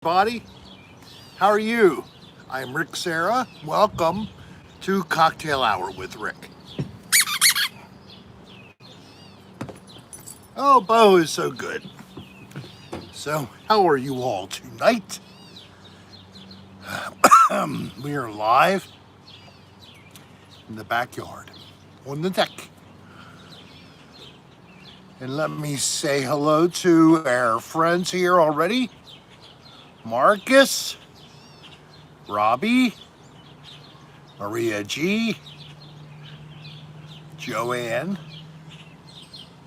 everybody. How are you? I'm Rick Serra. Welcome to Cocktail Hour with Rick. Oh, Bo is so good. So, how are you all tonight? We are live in the backyard on the deck. And let me say hello to our friends here already. Marcus, Robbie, Maria G, Joanne,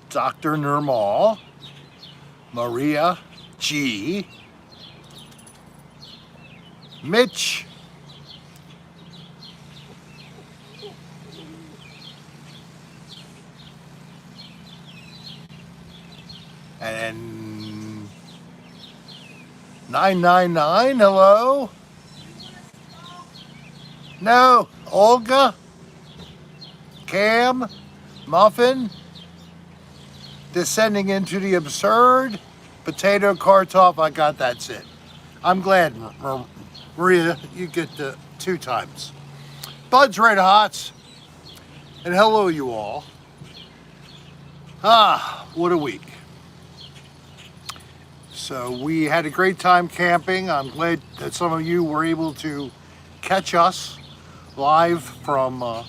Dr. Nirmal, Maria G, Mitch, and 999, hello. No, Olga, Cam, Muffin, descending into the absurd, potato cartoff. I got that's it. I'm glad, Maria, you get the 2 times. Bud's Red Hots, and hello you all. What a week. So we had a great time camping. I'm glad that some of you were able to catch us live from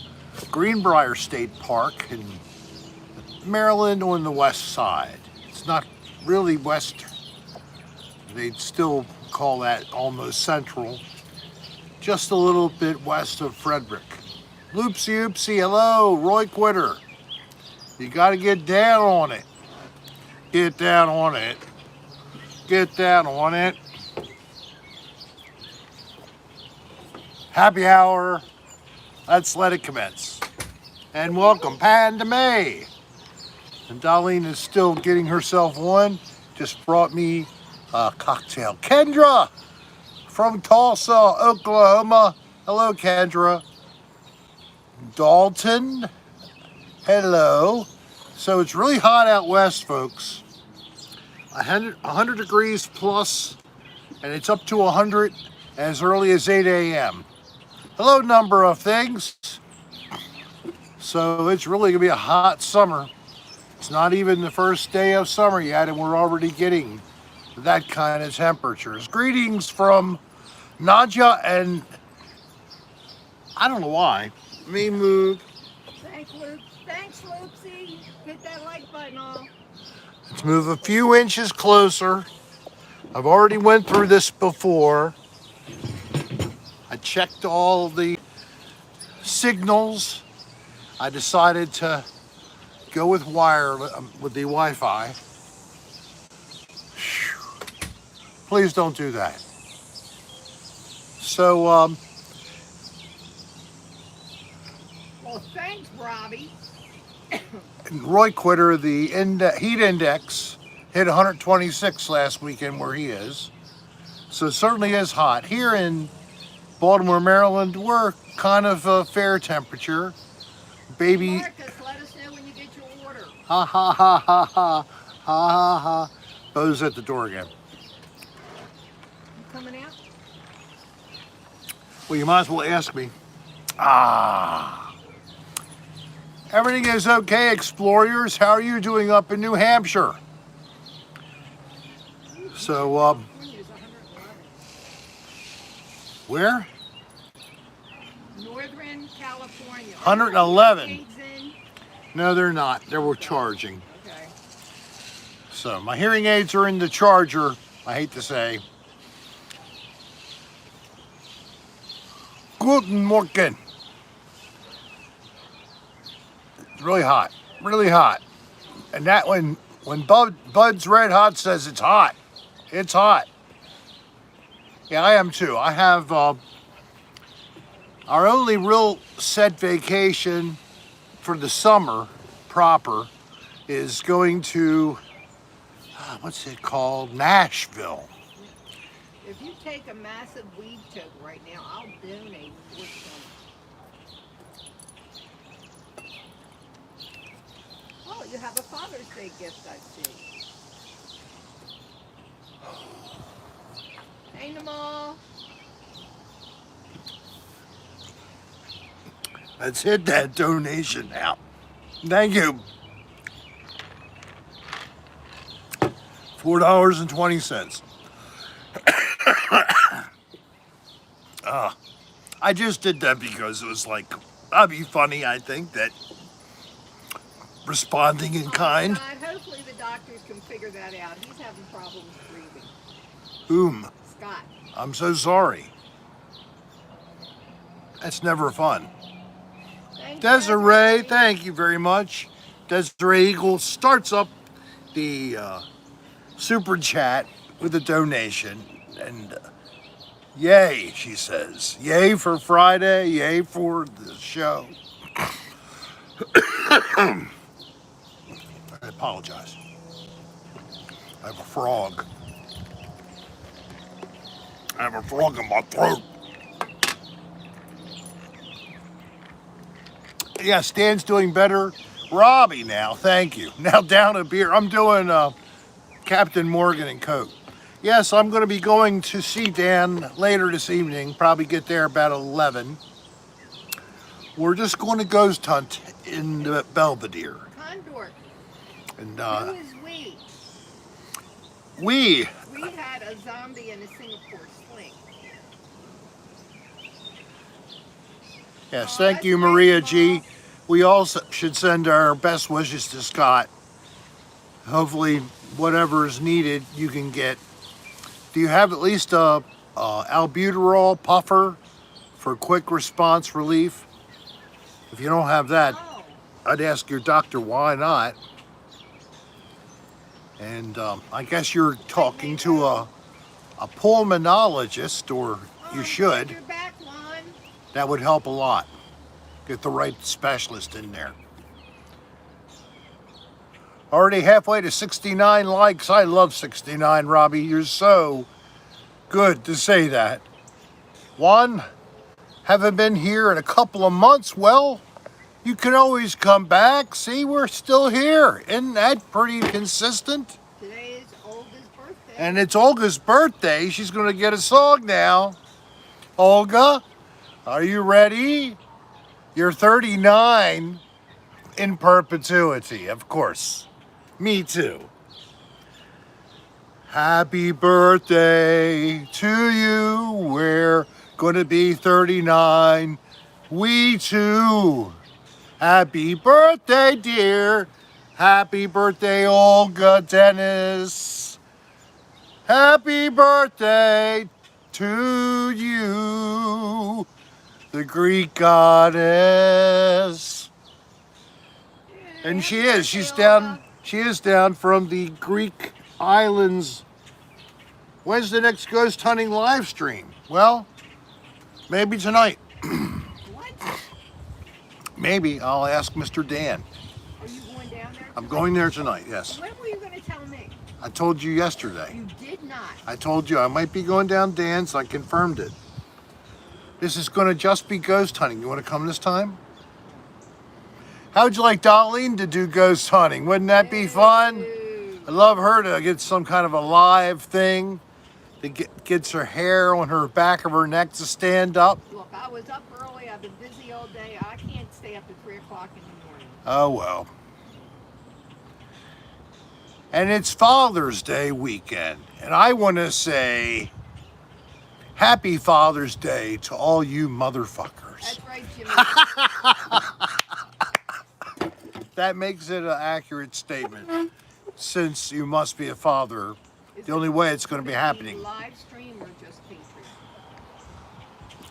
Greenbrier State Park in Maryland on the west side. It's not really western. They'd still call that almost central. Just a little bit west of Frederick. Loopsy oopsie, hello, Roy Quitter. You gotta get down on it. Get down on it. Get down on it. Happy hour. Let's let it commence. And welcome, Panda May. And Darlene is still getting herself on. Just brought me a cocktail. Kendra from Tulsa, Oklahoma. Hello, Kendra. Dalton. Hello. So it's really hot out west, folks. 100 degrees plus, and it's up to 100 as early as 8 a.m. Hello, number of things. So it's really gonna be a hot summer. It's not even the first day of summer yet, and we're already getting that kind of temperatures. Greetings from Nadia, and I don't know why. Let me move. Thanks, Loopsy. Hit that like button off. Let's move a few inches closer. I've already went through this before. I checked all the signals. I decided to go with with the Wi-Fi. Please don't do that. So, Well, thanks, Robbie. Roy Quitter, the heat index hit 126 last weekend where he is. So it certainly is hot. Here in Baltimore, Maryland, we're kind of a fair temperature. Baby. Marcus, let us know when you get your order. Ha ha ha ha ha ha ha ha. Bo's at the door again. You coming out? Well, you might as well ask me. Everything is okay, explorers. How are you doing up in New Hampshire? So, where? Northern California. 111. No, they're not. They were charging. Okay. So, my hearing aids are in the charger, I hate to say. Guten Morgen. It's really hot. Really hot. And that when Bud's Red Hot says it's hot. It's hot. Yeah, I am too. I have our only real set vacation for the summer proper is going to, what's it called? Nashville. If you take a massive weed toke right now, I'll donate with some. Oh, you have a Father's Day gift, I see. Animal. Let's hit that donation now. Thank you. $4.20. I just did that because it was like, that'd be funny, I think, that responding in kind. Scott, hopefully the doctors can figure that out. He's having problems breathing. Whom? Scott. I'm so sorry. That's never fun. Thanks, Desiree, thank you very much. Desiree Eagle starts up the super chat with a donation. And yay, she says. Yay for Friday, yay for the show. I apologize. I have a frog. I have a frog in my throat. Yeah, Stan's doing better. Robbie now, thank you. Now down a beer. I'm doing Captain Morgan and Coke. Yes, I'm going to be going to see Dan later this evening. Probably get there about 11. We're just going to ghost hunt in the Belvedere. Condor. And Who is we? we We had a zombie in a Singapore sling. Yes, Oh, thank that's you, great, Maria Mom. G. We also should send our best wishes to Scott. Hopefully, whatever is needed, you can get. Do you have at least a albuterol puffer for quick response relief? If you don't have that, Oh, I'd ask your doctor why not. And I guess you're talking to a pulmonologist, or you should. Your back one. That would help a lot. Get the right specialist in there. Already halfway to 69 likes. I love 69, Robbie. You're so good to say that. One, haven't been here in a couple of months. Well, you can always come back. See, we're still here. Isn't that pretty consistent? Today is Olga's birthday. And it's Olga's birthday. She's going to get a song now. Olga, are you ready? You're 39 in perpetuity, of course. Me too. Happy birthday to you. We're going to be 39. We too. Happy birthday, dear. Happy birthday, Olga Dennis. Happy birthday to you, the Greek goddess. And she is. She's down. She is down from the Greek islands. When's the next ghost hunting live stream? Well, maybe tonight. What? Maybe I'll ask Mr. Dan. Are you going down there? I'm going there tonight. Yes. When were you going to tell me? I told you yesterday. You did not. I told you I might be going down Dan's. I confirmed it. This is going to just be ghost hunting. You want to come this time? How would you like Darlene to do ghost hunting? Wouldn't that be fun? Dude. I'd love her to get some kind of a live thing that gets her hair on her back of her neck to stand up. Look, I was up early. I've been busy all day. I can't stay up at 3 o'clock in the morning. Oh, well. And it's Father's Day weekend. And I want to say happy Father's Day to all you motherfuckers. That's right, Jimmy. That makes it an accurate statement. Since you must be a father, the only way it's going to be happening. Live stream or just Patreon?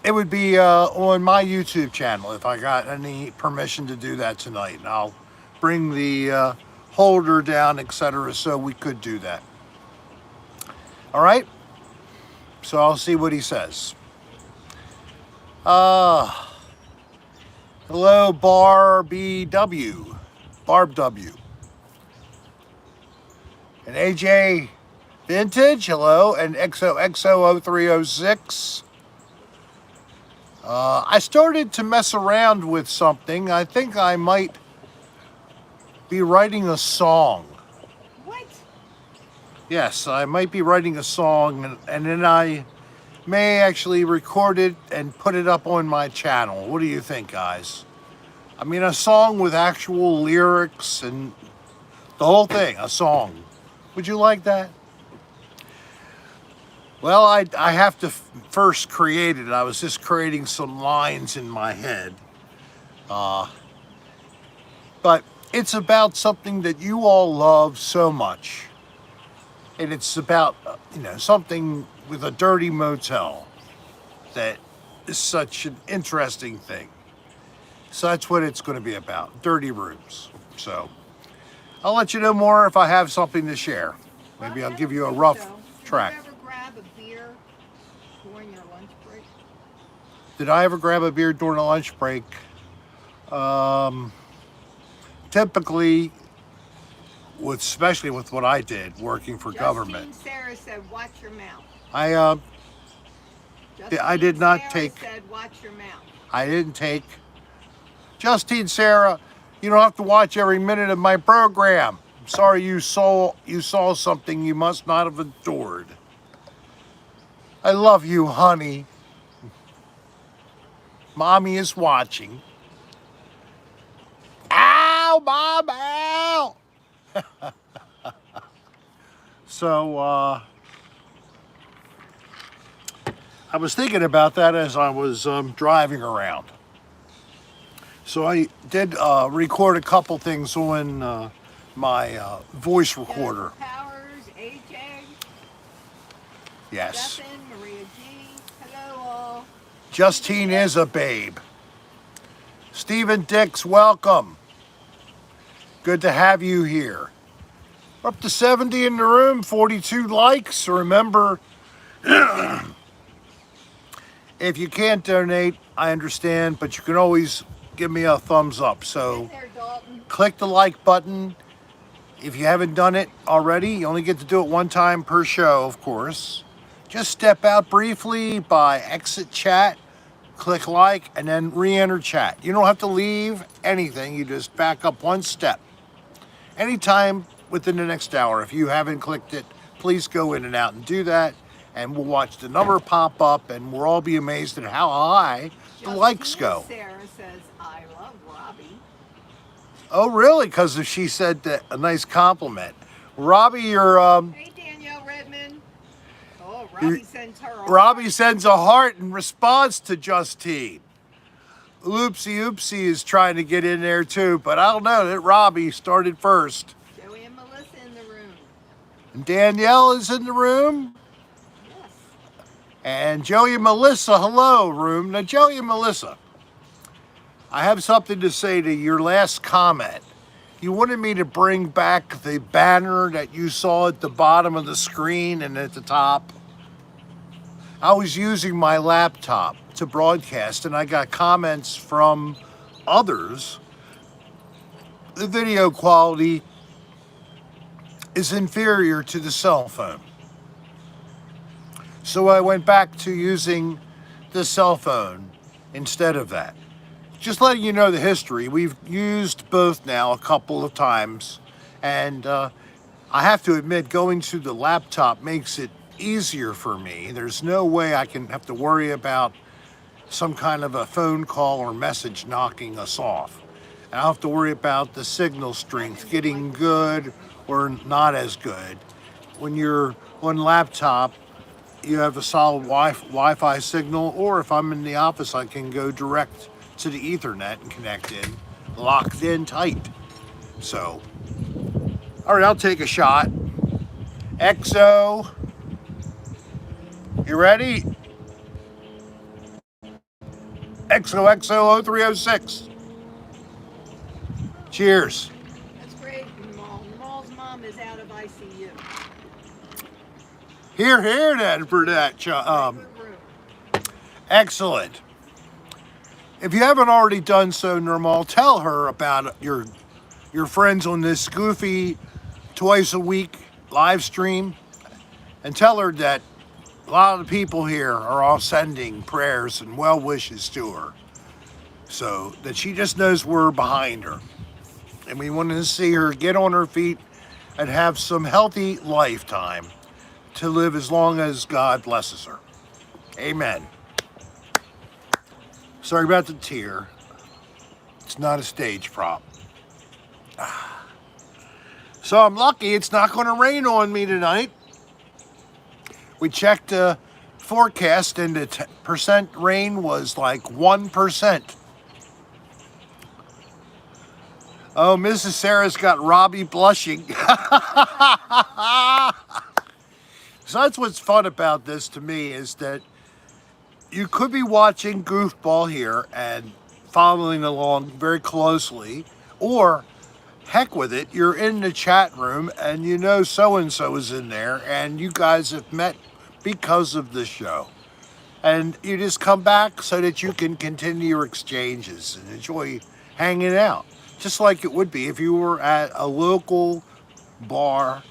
It would be on my YouTube channel if I got any permission to do that tonight. And I'll bring the holder down, etc., so we could do that. All right? So I'll see what he says. Hello, BW. Barb W. And AJ Vintage, hello, and XOXO0306. I started to mess around with something. I think I might be writing a song. What? Yes, I might be writing a song, and then I may actually record it and put it up on my channel. What do you think, guys? I mean, a song with actual lyrics and the whole thing, a song. Would you like that? Well, I have to first create it. I was just creating some lines in my head. But it's about something that you all love so much. And it's about, something with a dirty motel that is such an interesting thing. So that's what it's going to be about, dirty rooms. So I'll let you know more if I have something to share. Maybe I'll give you a rough track. Did you ever grab a beer during your lunch break? Did I ever grab a beer during a lunch break? Typically, especially with what I did working for government. Serra said, "Watch your mouth." I did not Serra take. Said, "Watch your mouth." I didn't take. Justine, Sarah, you don't have to watch every minute of my program. I'm sorry you saw something you must not have adored. I love you, honey. Mommy is watching. Ow, Mom, ow! So, I was thinking about that as I was driving around. So I did record a couple things on my voice recorder. Powers, AJ, Yes. Stephen, Maria G. Hello all. Justine is a babe. Stephen Dix, welcome. Good to have you here. We're up to 70 in the room, 42 likes. Remember, if you can't donate, I understand, but you can always give me a thumbs up. So There, Dalton. click the like button. If you haven't done it already, you only get to do it one time per show, of course. Just step out briefly by exit chat, click like, and then re-enter chat. You don't have to leave anything. You just back up one step. Anytime within the next hour. If you haven't clicked it, please go in and out and do that. And we'll watch the number pop up, and we'll all be amazed at how high the likes go. Sarah says, "I love Robbie." Oh, really? Because she said that, a nice compliment. Robbie, you're Hey, Danielle Redmond. Oh, Robbie sends her a Robbie heart. sends a heart in response to Justine. Oopsie is trying to get in there too, but I don't know that Robbie started first. Joey and Melissa in the room. And Danielle is in the room. Yes. And Joey and Melissa, hello, room. Now, Joey and Melissa, I have something to say to your last comment. You wanted me to bring back the banner that you saw at the bottom of the screen and at the top. I was using my laptop to broadcast, and I got comments from others. The video quality is inferior to the cell phone. So I went back to using the cell phone instead of that. Just letting you know the history. We've used both now a couple of times, and I have to admit, going to the laptop makes it easier for me. There's no way I can have to worry about some kind of a phone call or message knocking us off. And I don't have to worry about the signal strength getting good or not as good. When you're on laptop, you have a solid Wi-Fi signal, or if I'm in the office, I can go direct to the Ethernet and connect in, locked in tight. So, all right, I'll take a shot. XO, you ready? XOXO 0306. Cheers. That's great, Namal. Namal's mom is out of ICU. Here then for that. Good room. Excellent. If you haven't already done so, Nirmal, tell her about your friends on this goofy twice a week live stream, and tell her that a lot of the people here are all sending prayers and well wishes to her, so that she just knows we're behind her. And we want to see her get on her feet and have some healthy lifetime to live as long as God blesses her. Amen. Sorry about the tear. It's not a stage prop. So I'm lucky it's not going to rain on me tonight. We checked the forecast and the percent rain was like 1%. Oh, Mrs. Sarah's got Robbie blushing. So that's what's fun about this to me, is that you could be watching Goofball here and following along very closely, or heck with it, you're in the chat room and you know so-and-so is in there and you guys have met because of the show. And you just come back so that you can continue your exchanges and enjoy hanging out. Just like it would be if you were at a local bar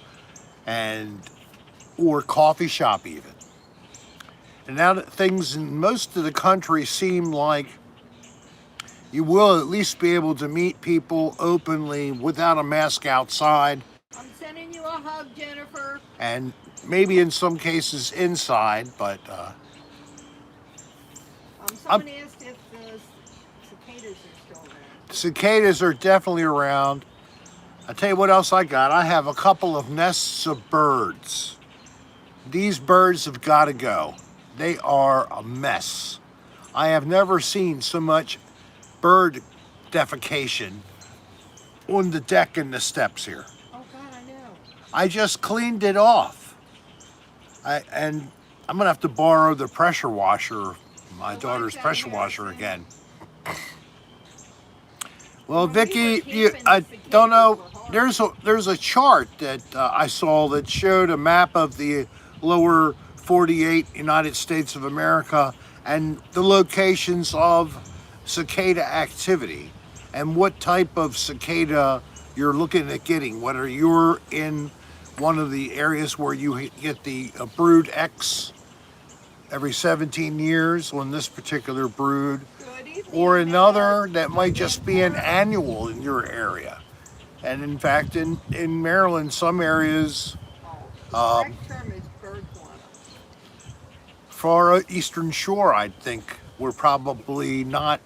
or coffee shop even. And now that things in most of the country seem like you will at least be able to meet people openly without a mask outside. I'm sending you a hug, Jennifer. And maybe in some cases inside, but someone asked if the cicadas are still there. Cicadas are definitely around. I'll tell you what else I got. I have a couple of nests of birds. These birds have got to go. They are a mess. I have never seen so much bird defecation on the deck and the steps here. Oh God, I know. I just cleaned it off. And I'm gonna have to borrow the pressure washer, my daughter's pressure washer again. Well, Vicky, I don't know. There's a chart that I saw that showed a map of the lower 48 United States of America and the locations of cicada activity and what type of cicada you're looking at getting, whether you're in one of the areas where you get the brood X every 17 years on this particular brood, or another that might just be an annual in your area. And in fact, in Maryland, some areas, far eastern shore, I think, we're probably not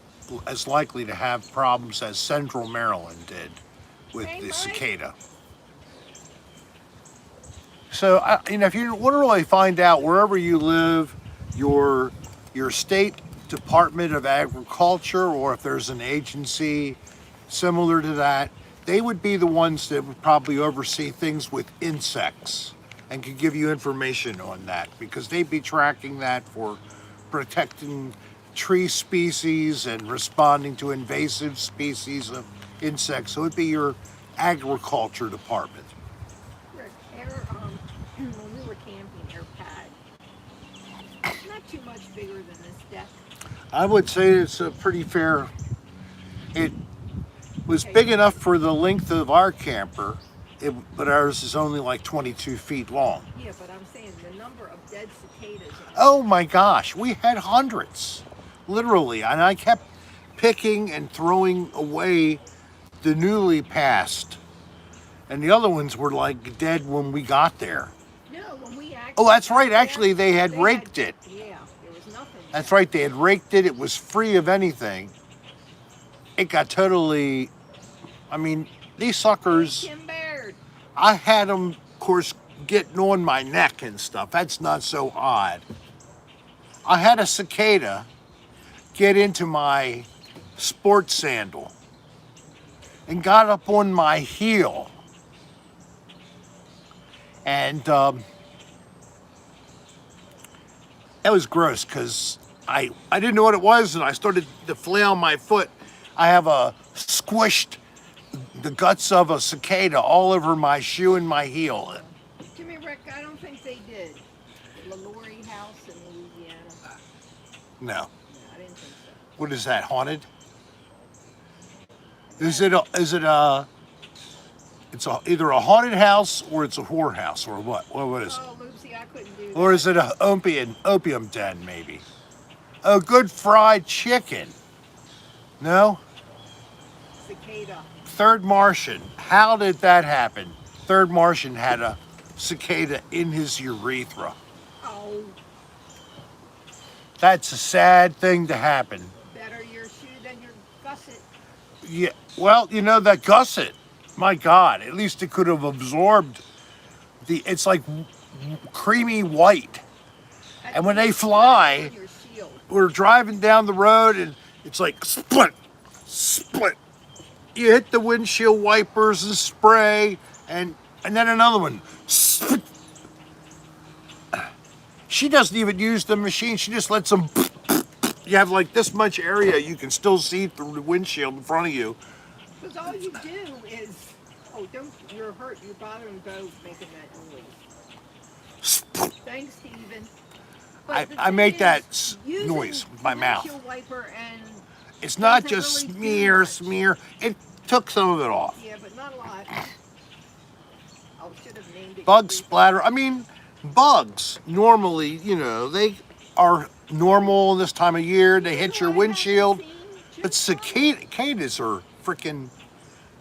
as likely to have problems as central Maryland did with the cicada. So, if you want to really find out wherever you live, your state Department of Agriculture, or if there's an agency similar to that, they would be the ones that would probably oversee things with insects and could give you information on that, because they'd be tracking that for protecting tree species and responding to invasive species of insects. So it would be your agriculture department. When we were camping, air pad, not too much bigger than this deck. I would say it's a pretty fair. It was big enough for the length of our camper, but ours is only like 22 feet long. Yeah, but I'm saying the number of dead cicadas. Oh my gosh, we had hundreds, literally, and I kept picking and throwing away the newly passed, and the other ones were like dead when we got there. No, when we actually. Oh, that's right. Actually, they had raked it. Yeah, there was nothing. That's right. They had raked it. It was free of anything. It got totally. I mean, these suckers. I had them, of course, getting on my neck and stuff. That's not so odd. I had a cicada get into my sports sandal and got up on my heel. And that was gross, because I didn't know what it was, and I started to flail my foot. I have squished the guts of a cicada all over my shoe and my heel. Jimmy Rick, I don't think they did. The LaLaurie house in Louisiana. No. I didn't think so. What is that, haunted? It's either a haunted house or it's a whorehouse, or what? What is it? Oh, Lucy, I couldn't do that. Or is it an opium den, maybe? A good fried chicken. No? Cicada. Third Martian. How did that happen? Third Martian had a cicada in his urethra. Oh. That's a sad thing to happen. Better your shoe than your gusset. Yeah, well, you know, that gusset, my God, at least it could have absorbed it's like creamy white. That's And when they on fly, your shield. we're driving down the road and it's like split, split. You hit the windshield wipers and spray, and then another one. Split. She doesn't even use the machine. She just lets them. You have like this much area you can still see through the windshield in front of you. Because all you do is, oh, don't, you're hurt, you're bothering Bo making that noise. Thanks, Stephen. But the I thing make is, that using noise with my the mouth. windshield wiper and It's not doesn't just really do smear, much. smear. It took some of it off. Yeah, but not a lot. Oh, should have named it. Bug splatter. I mean, bugs normally, you know, they are normal this time of year. They hit your windshield. But cicadas are freaking,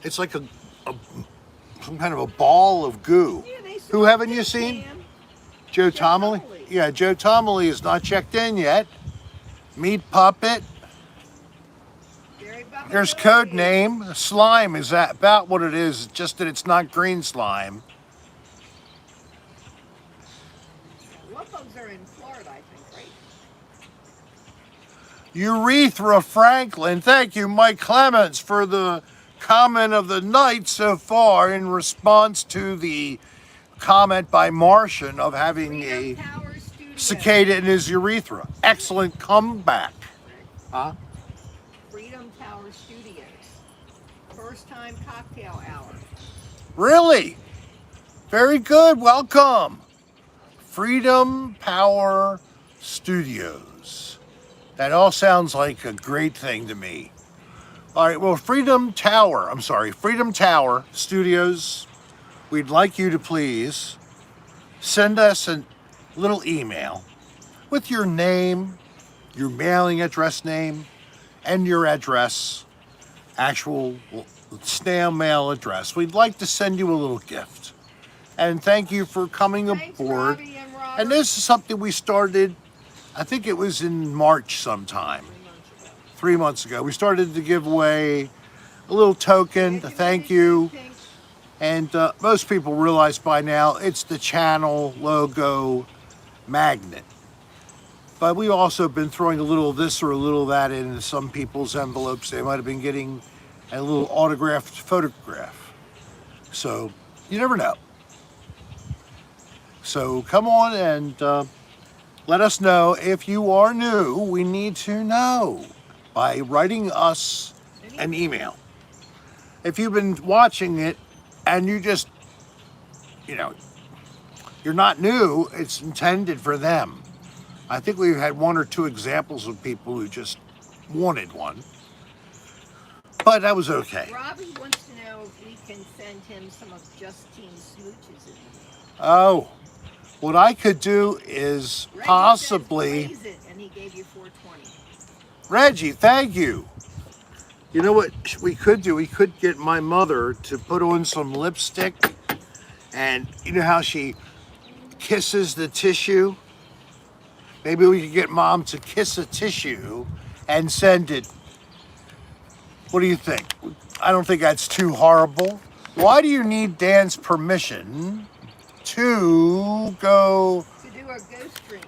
it's like some kind of a ball of goo. Yeah, Who haven't you seen? Joe Tomley? Yeah, Joe Tomley is not checked in yet. Meat Puppet. There's code name. Slime is that about what it is, just that it's not green slime. What bugs are in Florida, I think, right? Urethra Franklin. Thank you, Mike Clements, for the comment of the night so far in response to the comment by Martian of having a cicada in his urethra. Excellent comeback. Huh? Freedom Tower Studios. First time cocktail hour. Really? Very good. Welcome. Freedom Power Studios. That all sounds like a great thing to me. All right, well, Freedom Tower Studios, we'd like you to please send us a little email with your name, your mailing address name, and your address, actual snail mail address. We'd like to send you a little gift. And thank you for coming aboard. And this is something we started, I think it was in March sometime. 3 months ago. We started to give away a little token to thank you. And most people realize by now it's the channel logo magnet. But we've also been throwing a little of this or a little of that into some people's envelopes. They might have been getting a little autographed photograph. So you never know. So come on and let us know if you are new. We need to know by writing us an email. If you've been watching it and you just, you know, you're not new, it's intended for them. I think we've had 1 or 2 examples of people who just wanted one. But that was okay. Robbie wants to know if we can send him some of Justine's smooches in the mail. Oh, what I could do is Reggie possibly... says, "Blaze it," and he gave you $4.20. Reggie, thank you. You know what we could do? We could get my mother to put on some lipstick, and you know how she kisses the tissue? Maybe we could get Mom to kiss a tissue and send it. What do you think? I don't think that's too horrible. Why do you need Dan's permission to go... To do a ghost stream.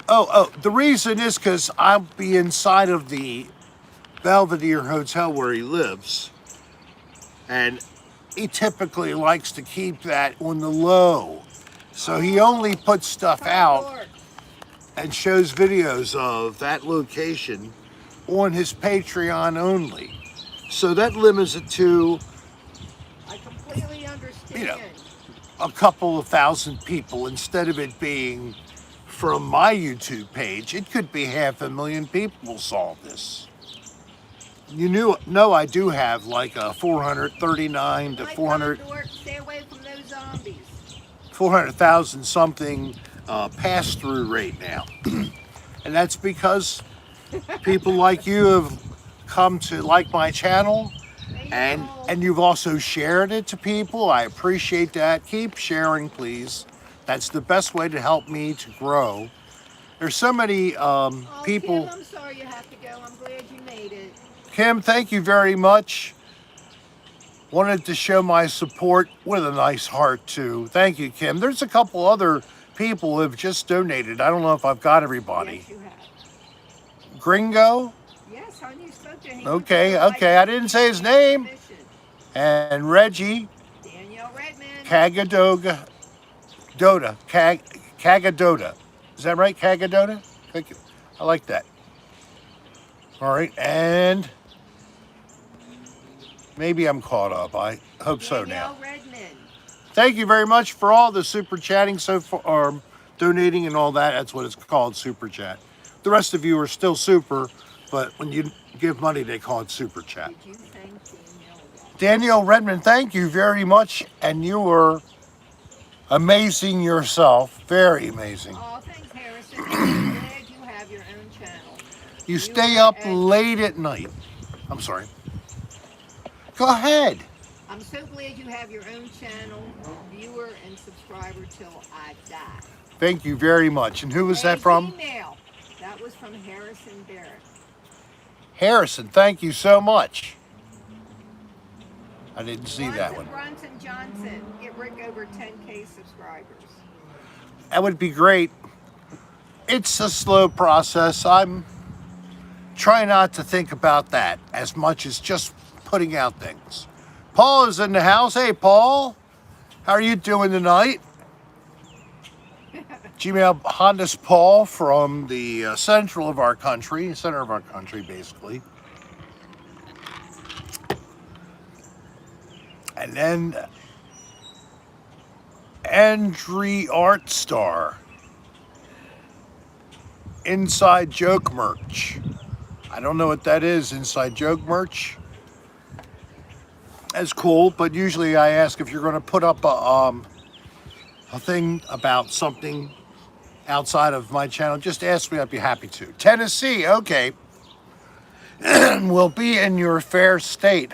Oh, the reason is because I'll be inside of the Belvedere Hotel where he lives. And he typically likes to keep that on the low. So he only puts stuff out and shows videos of that location on his Patreon only. So that limits it to, I completely understand. you know, a couple of thousand people instead of it being from my YouTube page. It could be 500,000 people saw this. You know I do have like a 439 to 400, Stay away from those zombies. 400,000 something pass-through rate now. And that's because people like you have come to like my channel, and you've also shared it to people. I appreciate that. Keep sharing, please. That's the best way to help me to grow There's so many Oh, people. Kim, I'm sorry you have to go. I'm glad you made it. Kim, thank you very much. Wanted to show my support with a nice heart too. Thank you, Kim. There's a couple other people who have just donated. I don't know if I've got everybody. Yes, you have. Gringo? Yes, honey, you spoke to him. Okay, okay. I didn't say his name. And Reggie. Danielle Redmond. Kagadoga. Kagadoda. Is that right? Kagadoda? Thank you. I like that. All right, and maybe I'm caught up. I hope so now. Danielle Redmond. Thank you very much for all the super chatting so far, or donating and all that. That's what it's called, super chat. The rest of you are still super, but when you give money, they call it super chat. Did you thank Danielle? Danielle Redmond, thank you very much, and you were amazing yourself. Very amazing. Oh, thanks, Harrison. I'm glad you have your own channel. You stay up late at night. I'm sorry. Go ahead. I'm so glad you have your own channel, viewer and subscriber till I die. Thank you very much. And who was that from? Email. That was from Harrison Barrett. Harrison, thank you so much. I didn't see that one. Bronson Johnson, get Rick over 10K subscribers. That would be great. It's a slow process. I'm trying not to think about that as much as just putting out things. Paul is in the house. Hey, Paul. How are you doing tonight? Gmail Honda's Paul from the center of our country, basically. And then Andre Art Star. Inside Joke Merch. I don't know what that is, Inside Joke Merch. That's cool, but usually I ask if you're going to put up a thing about something outside of my channel, just ask me, I'd be happy to. Tennessee, okay. We'll be in your fair state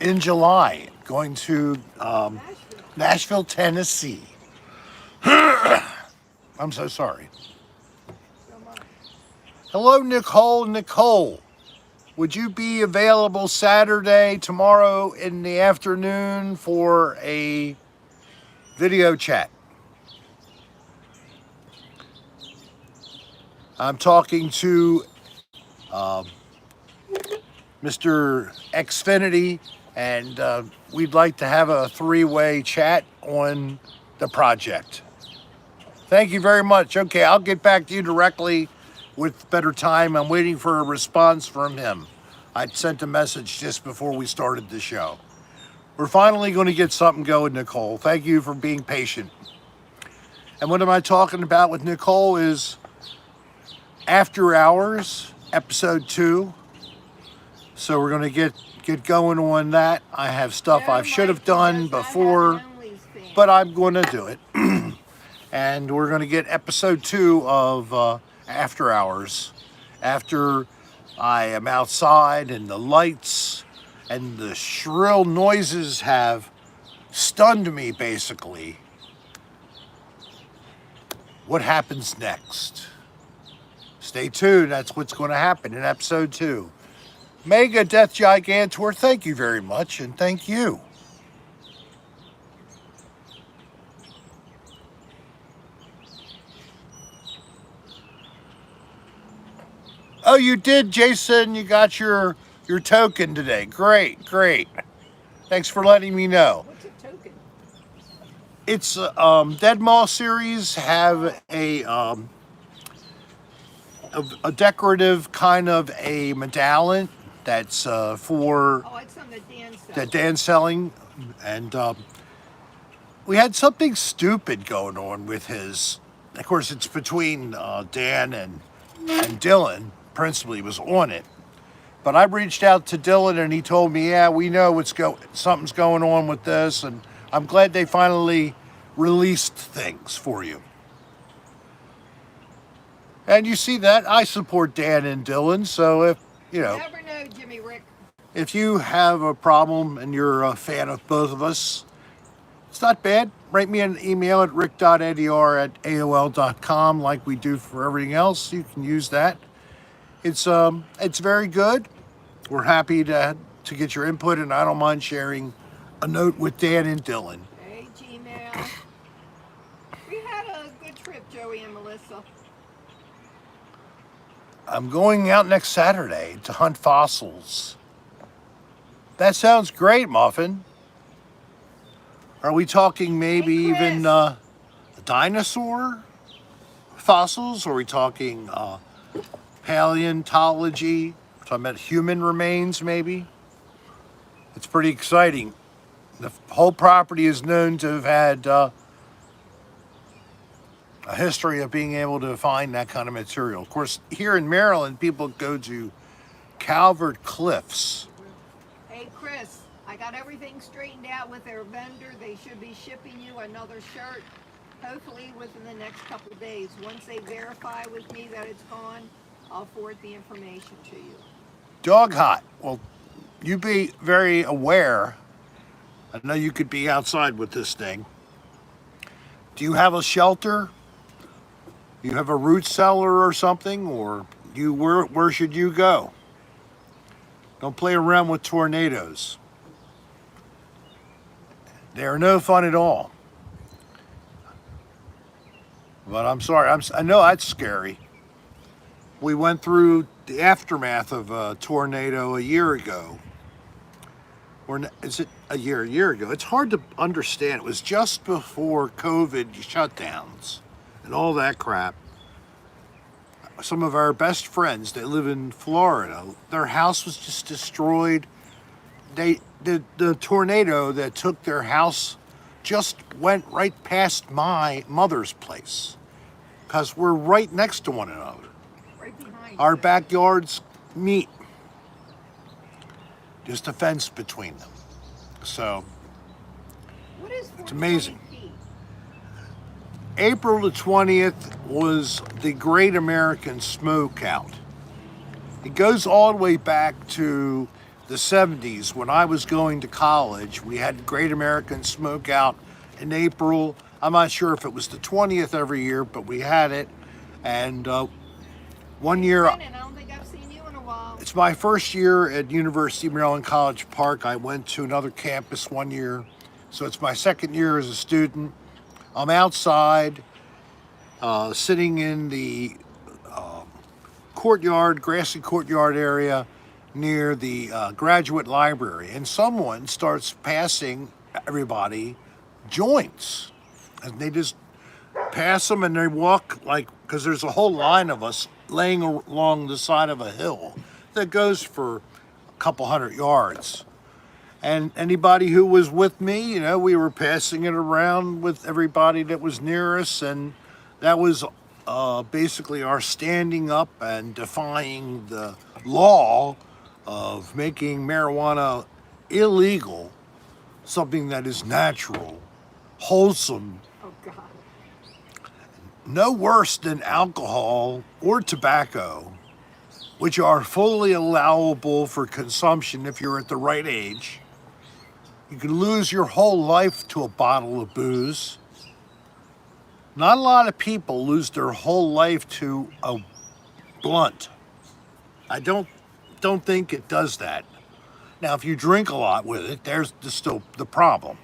in July, going to Nashville, Tennessee. I'm so sorry. Hello, Nicole. Nicole, would you be available Saturday, tomorrow in the afternoon for a video chat? I'm talking to Mr. Xfinity, and we'd like to have a three-way chat on the project. Thank you very much. Okay, I'll get back to you directly with better time. I'm waiting for a response from him. I sent a message just before we started the show. We're finally going to get something going, Nicole. Thank you for being patient. And what am I talking about with Nicole is After Hours, episode 2. So we're going to get going on that. I have stuff I should have done before, but I'm going to do it. And we're going to get episode 2 of After Hours. After I am outside and the lights and the shrill noises have stunned me, basically. What happens next? Stay tuned. That's what's going to happen in episode 2. Mega Death Gigantor, thank you very much, and thank you. Oh, you did, Jason. You got your token today. Great, great. Thanks for letting me know. What's a token? It's Dead Mall series have a decorative kind of a medallion that's for it's on the Dan side. that Dan's selling, and we had something stupid going on with his. Of course, it's between Dan and Dylan. Principally was on it, but I reached out to Dylan and he told me, yeah, we know something's going on with this, and I'm glad they finally released things for you. And you see that I support Dan and Dylan, so if you know, Never know, Jimmy Rick. if you have a problem and you're a fan of both of us, it's not bad. write me an email at rick.edr@aol.com like we do for everything else. You can use that. It's very good. We're happy to get your input, and I don't mind sharing a note with Dan and Dylan. Hey, Gmail. We had a good trip, Joey and Melissa. I'm going out next Saturday to hunt fossils. That sounds great, Muffin. Are we talking maybe Hey, even Chris. dinosaur fossils? Are we talking paleontology? We're talking about human remains, maybe? It's pretty exciting. The whole property is known to have had a history of being able to find that kind of material. Of course, here in Maryland, people go to Calvert Cliffs. Hey, Chris. I got everything straightened out with their vendor. They should be shipping you another shirt, hopefully within the next couple of days. Once they verify with me that it's gone, I'll forward the information to you. Dog hot. Well, you be very aware. I know you could be outside with this thing. Do you have a shelter? You have a root cellar or something? Or where should you go? Don't play around with tornadoes. They are no fun at all. But I'm sorry, I know that's scary. We went through the aftermath of a tornado a year ago. Is it a year ago? It's hard to understand. It was just before COVID shutdowns and all that crap. Some of our best friends, they live in Florida, their house was just destroyed. The tornado that took their house just went right past my mother's place because we're right next to one another. Right behind Our you. backyards meet. Just a fence between them. So What is it's amazing. 420 feet? April the 20th was the Great American Smokeout. It goes all the way back to the 70s when I was going to college. We had Great American Smokeout in April. I'm not sure if it was the 20th every year, but we had it. And one year, Brennan, I don't think I've seen you in a while. it's my first year at University of Maryland College Park. I went to another campus one year. So it's my second year as a student. I'm outside, sitting in the courtyard, grassy courtyard area near the graduate library, and someone starts passing everybody joints, and they just pass them and they walk like, because there's a whole line of us laying along the side of a hill that goes for a couple hundred yards. And anybody who was with me, you know, we were passing it around with everybody that was near us, and that was basically our standing up and defying the law of making marijuana illegal, something that is natural, wholesome, Oh, God. no worse than alcohol or tobacco, which are fully allowable for consumption if you're at the right age. You can lose your whole life to a bottle of booze. Not a lot of people lose their whole life to a blunt. I don't think it does that. Now, if you drink a lot with it, there's still the problem.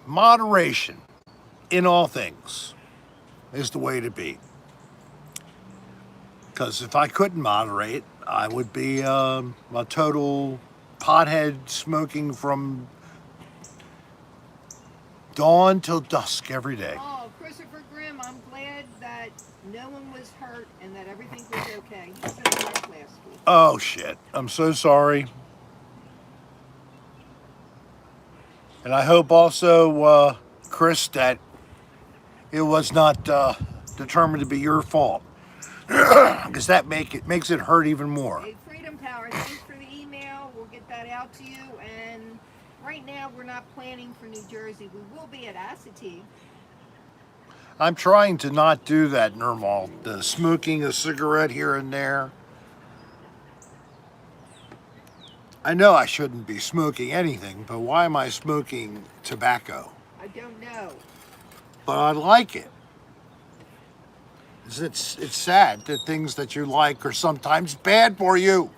Moderation in all things is the way to be. Because if I couldn't moderate, I would be a total pothead smoking from dawn till dusk every day. Oh, Christopher Grimm, I'm glad that no one was hurt and that everything was okay. He was in the last week. Oh shit, I'm so sorry. And I hope also, Chris, that it was not determined to be your fault. Because that makes it hurt even more. Hey, Freedom Power, thanks for the email. We'll get that out to you. And right now, we're not planning for New Jersey. We will be at Assateague. I'm trying to not do that, Nirmal. The smoking a cigarette here and there. I know I shouldn't be smoking anything, but why am I smoking tobacco? I don't know. but I like it. It's sad that things that you like are sometimes bad for you.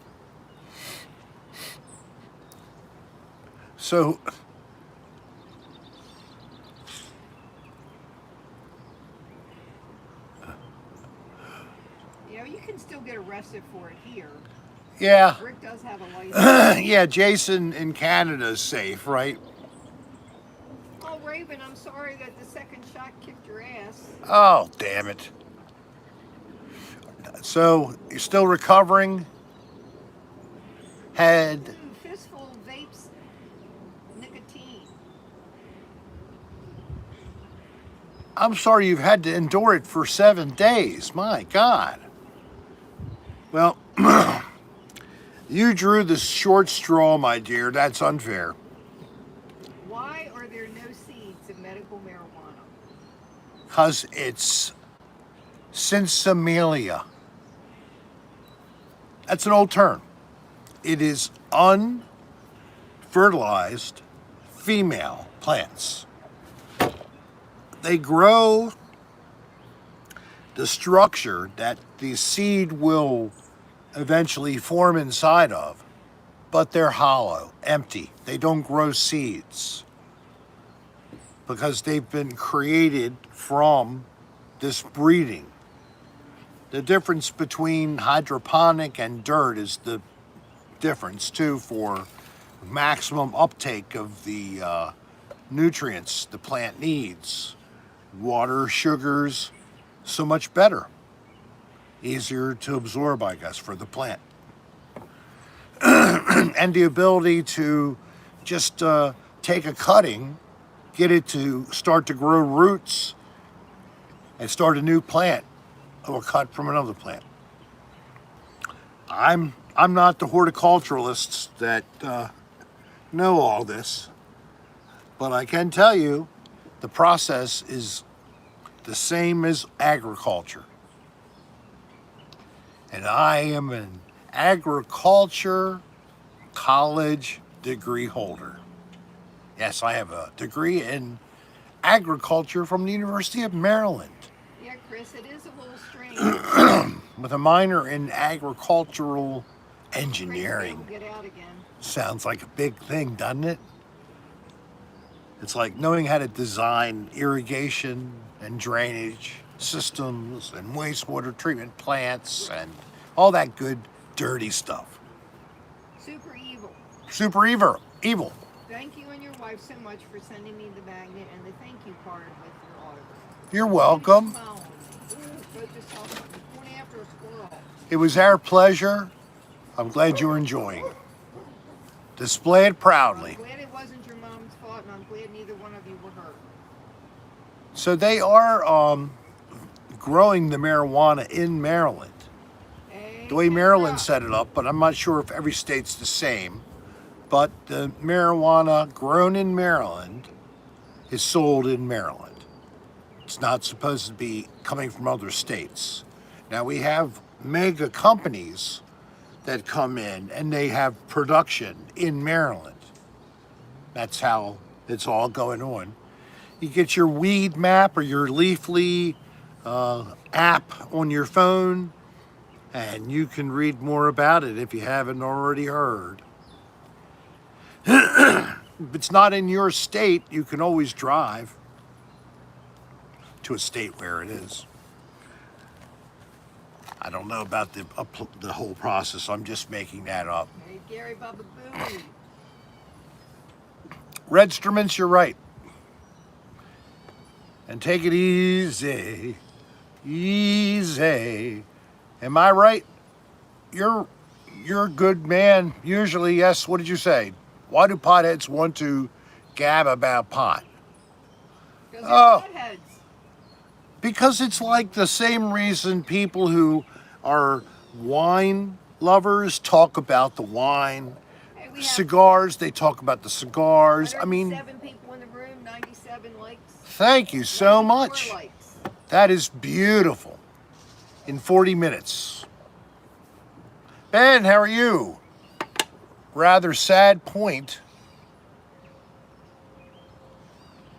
So, You know, you can still get arrested for it here. yeah, Rick does have a license. yeah, Jason in Canada is safe, right? Oh, Raven, I'm sorry that the second shot kicked your ass. Oh, damn it. So, you're still recovering? Had, Ooh, fistful of vapes, nicotine. I'm sorry you've had to endure it for 7 days. My God. Well, you drew the short straw, my dear. That's unfair. Why are there no seeds in medical marijuana? Because it's sinsemilla. That's an old term. It is unfertilized female plants. They grow the structure that the seed will eventually form inside of, but they're hollow, empty. They don't grow seeds because they've been created from this breeding. The difference between hydroponic and dirt is the difference too for maximum uptake of the nutrients the plant needs. Water, sugars, so much better. Easier to absorb, I guess, for the plant. And the ability to just take a cutting, get it to start to grow roots, and start a new plant or cut from another plant. I'm not the horticulturalist that know all this, but I can tell you the process is the same as agriculture. And I am an agriculture college degree holder. Yes, I have a degree in agriculture from the University of Maryland Yeah, Chris, it is a little strange. with a minor in agricultural Strange engineering. people get out again. Sounds like a big thing, doesn't it? It's like knowing how to design irrigation and drainage systems and wastewater treatment plants and all that good, dirty stuff. Super evil. Super evil. Thank you and your wife so much for sending me the magnet and the thank you card with your autograph. You're welcome. Smiling. Ooh, go just saw something. Going after a squirrel. It was our pleasure. I'm glad you're enjoying it. Display it I'm proudly. glad it wasn't your mom's fault, and I'm glad neither one of you were hurt. So they are growing the marijuana in Maryland. The way Maryland set it up, but I'm not sure if every state's the same. But the marijuana grown in Maryland is sold in Maryland. It's not supposed to be coming from other states. Now we have mega companies that come in and they have production in Maryland. That's how it's all going on. You get your weed map or your Leafly app on your phone, and you can read more about it if you haven't already heard. If it's not in your state, you can always drive to a state where it is. I don't know about the whole process. I'm just making that up. Hey, Gary Bubba Boo. Redstermans, you're right. And take it easy. Easy. Am I right? You're a good man. Usually, yes. What did you say? Why do potheads want to gab about pot? Because Oh. they're potheads. Because it's like the same reason people who are wine lovers talk about the wine. Hey, we have Cigars, they talk about the cigars. I mean, 107 people in the room, 97 likes. thank you so 94 much. likes. That is beautiful. In 40 minutes. Ben, how are you? Rather sad point.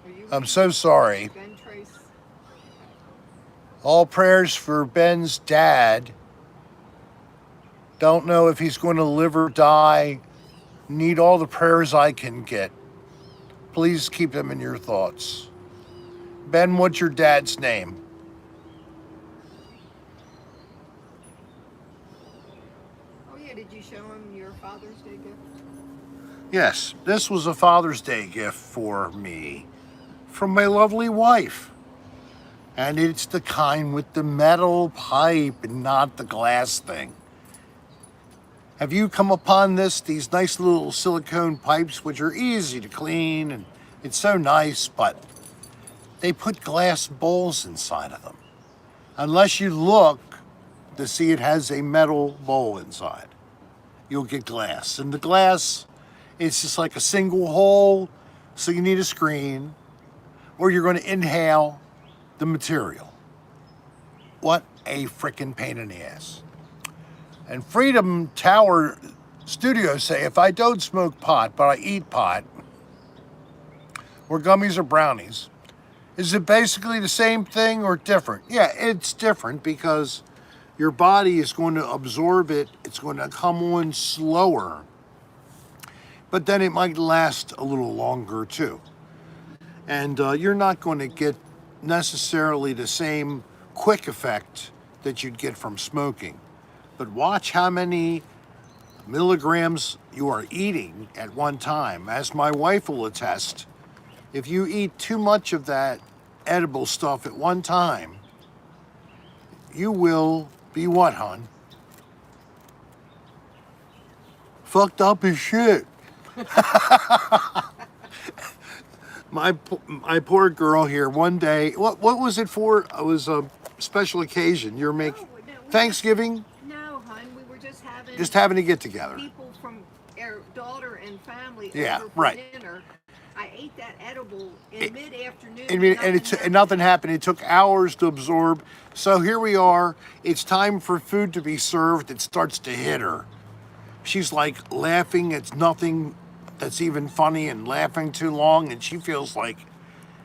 Are you I'm so sorry. Ben Trace. All prayers for Ben's dad. Don't know if he's going to live or die. Need all the prayers I can get. Please keep him in your thoughts. Ben, what's your dad's name? Oh yeah, did you show him your Father's Day gift? Yes, this was a Father's Day gift for me from my lovely wife. And it's the kind with the metal pipe and not the glass thing. Have you come upon these nice little silicone pipes, which are easy to clean and it's so nice, but they put glass bowls inside of them. Unless you look to see it has a metal bowl inside, you'll get glass. And the glass, it's just like a single hole, so you need a screen, or you're going to inhale the material. What a freaking pain in the ass. And Freedom Tower Studios say if I don't smoke pot, but I eat pot, or gummies or brownies, is it basically the same thing or different? Yeah, it's different because your body is going to absorb it. It's going to come on slower, but then it might last a little longer too. And you're not going to get necessarily the same quick effect that you'd get from smoking. But watch how many milligrams you are eating at one time. As my wife will attest, if you eat too much of that edible stuff at one time, you will be what, hon? Fucked up as shit. My poor girl here, one day, what was it for? It was a special occasion. You're making Thanksgiving? No, hon, we were just having to get together. People from our daughter and family Yeah, over for right. dinner. I ate that edible in mid-afternoon. And nothing happened. It took hours to absorb. So here we are. It's time for food to be served. It starts to hit her. She's like laughing. It's nothing that's even funny and laughing too long. And she feels like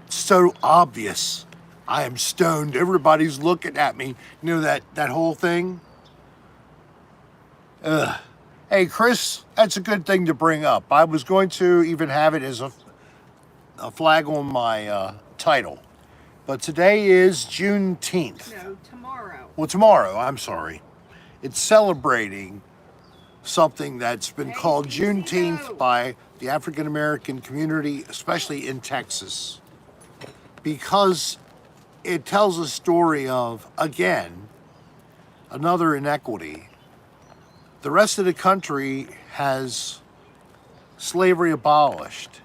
it's so obvious. I am stoned. Everybody's looking at me. You know that whole thing? Ugh. Hey, Chris, that's a good thing to bring up. I was going to even have it as a flag on my title. But today is Juneteenth. No, tomorrow. Well, tomorrow, I'm sorry. It's celebrating something that's been called Juneteenth by the African American community, especially in Texas, because it tells a story of, again, another inequity. The rest of the country has slavery abolished.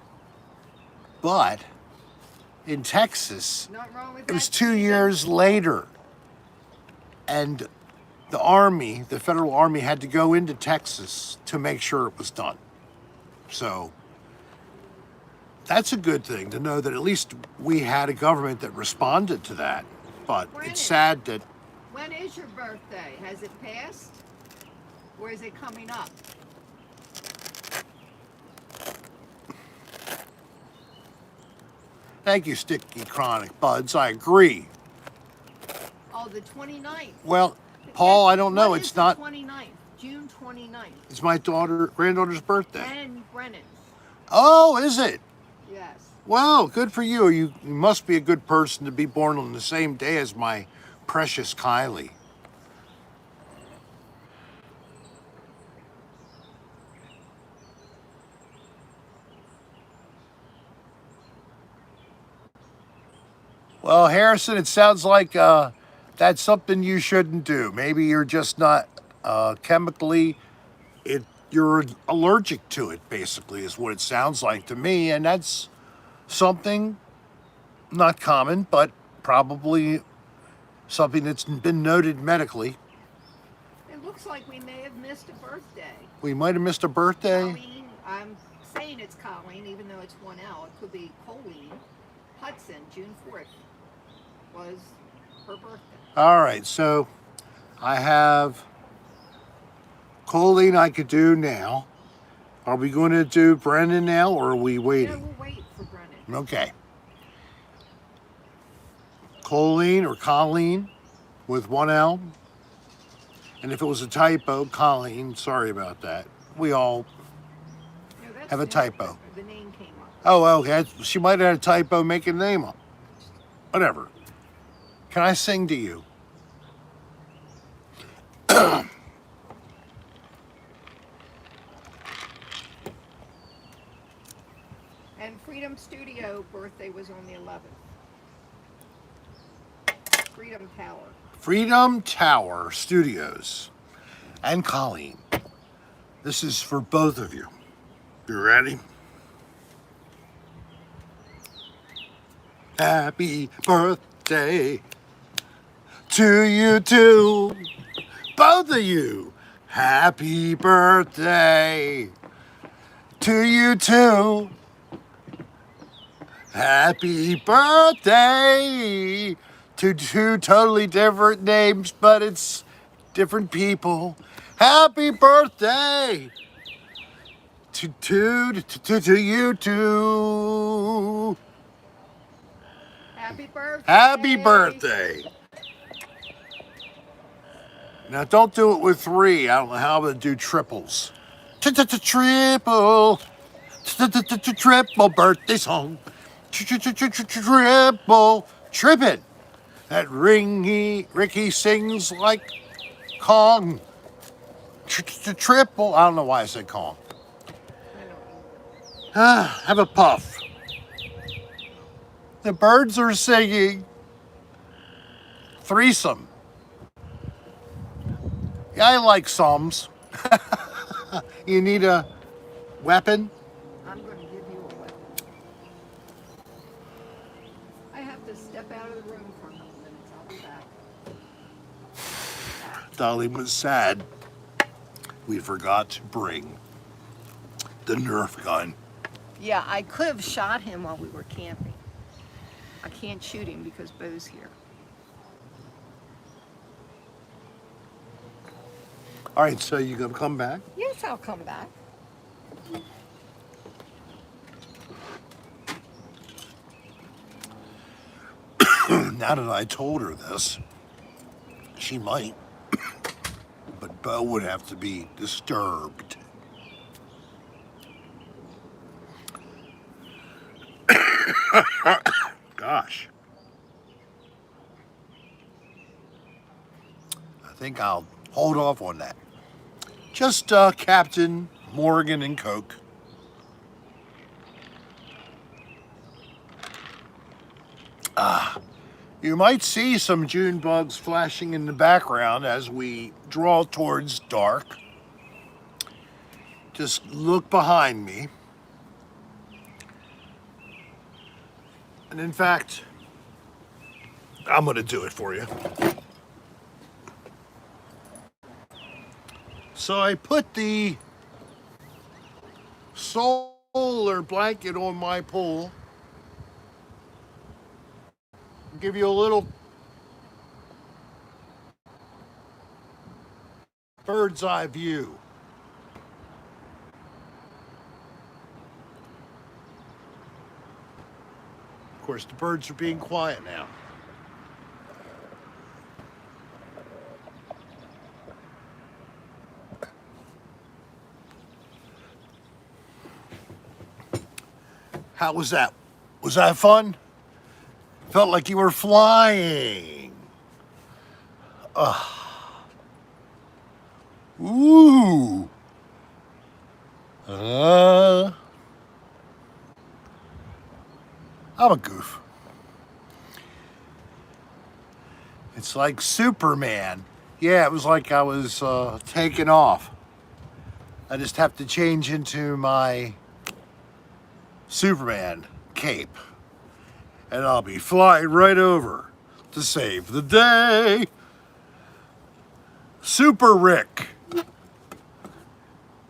But in Texas, it was 2 years later. And the federal army had to go into Texas to make sure it was done. So that's a good thing to know that at least we had a government that responded to that. But it's sad that... When is your birthday? Has it passed? Or is it coming up? Thank you, Sticky Chronic Buds. I agree. Oh, the 29th. Well, Paul, I don't know. What It's is not. The 29th, June 29th. It's my granddaughter's birthday. And Brennan's. Oh, is it? Yes. Well, good for you. You must be a good person to be born on the same day as my precious Kylie. Well, Harrison, it sounds like that's something you shouldn't do. Maybe you're just not chemically, you're allergic to it, basically, is what it sounds like to me. And that's something not common, but probably something that's been noted medically. It looks like we may have missed a birthday. We might have missed a birthday. Colleen, I'm saying it's Colleen, even though it's 1L. It could be Colleen Hudson, June 4th. Was her birthday. All right, so I have Colleen I could do now. Are we going to do Brendan now, or are we waiting? Yeah, we'll wait for Brennan. Okay. Colleen or Colleen with one L. And if it was a typo, Colleen, sorry about that. We all No, that's have a new. typo. The name came up. Oh, okay. She might have had a typo making the name up. Whatever. Can I sing to you? And Freedom Studio birthday was on the 11th. Freedom Tower. Freedom Tower Studios and Colleen. This is for both of you. You ready? Happy birthday to you two, both of you. Happy birthday to you two. Happy birthday to two totally different names, but it's different people. Happy birthday to you two. Happy birthday. Happy birthday. Now don't do it with three. I don't know how I'm gonna do triples. Triple. Triple birthday song. Triple. Trippin'. That Ricky sings like Kong. Triple. I don't know why I said Kong. Have a puff. The birds are singing. Threesome. Yeah, I like psalms. You need a weapon? I'm going to give you a weapon. I have to step out of the room for a couple minutes. I'll be back. Dolly was sad. We forgot to bring the Nerf gun. Yeah, I could have shot him while we were camping. I can't shoot him because Bo's here. All right, so you gonna come back? Yes, I'll come back. Now that I told her this, she might, but Bo would have to be disturbed. Gosh. I think I'll hold off on that. Just Captain Morgan and Coke. You might see some June bugs flashing in the background as we draw towards dark. Just look behind me. And in fact, I'm going to do it for you. So I put the solar blanket on my pole. Give you a little bird's eye view. Of course, the birds are being quiet now. How was that? Was that fun? Felt like you were flying. Ooh. I'm a goof. It's like Superman. Yeah, it was like I was taking off. I just have to change into my Superman cape. And I'll be flying right over to save the day. Super Rick.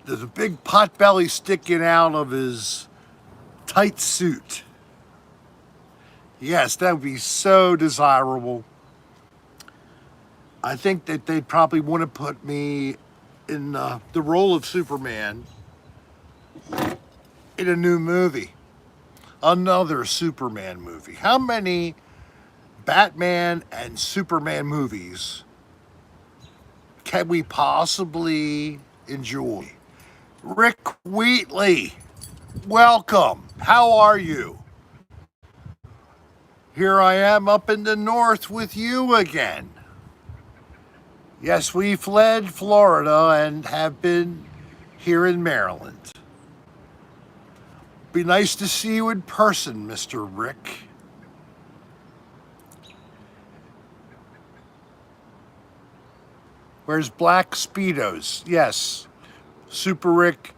There's a big pot belly sticking out of his tight suit. Yes, that would be so desirable. I think that they'd probably want to put me in the role of Superman in a new movie. Another Superman movie. How many Batman and Superman movies can we possibly enjoy? Rick Wheatley, welcome. How are you? Here I am up in the north with you again. Yes, we fled Florida and have been here in Maryland. Be nice to see you in person, Mr. Rick. Where's Black Speedos? Yes, Super Rick.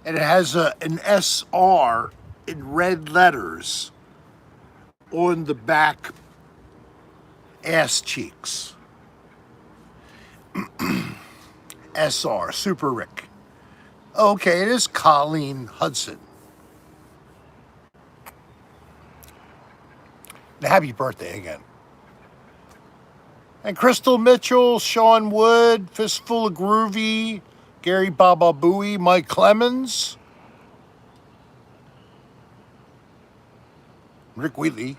And it has an SR in red letters on the back ass cheeks. SR, Super Rick. Okay, it is Colleen Hudson. Happy birthday again. And Crystal Mitchell, Sean Wood, Fistful of Groovy, Gary Baba Booey, Mike Clemens, Rick Wheatley.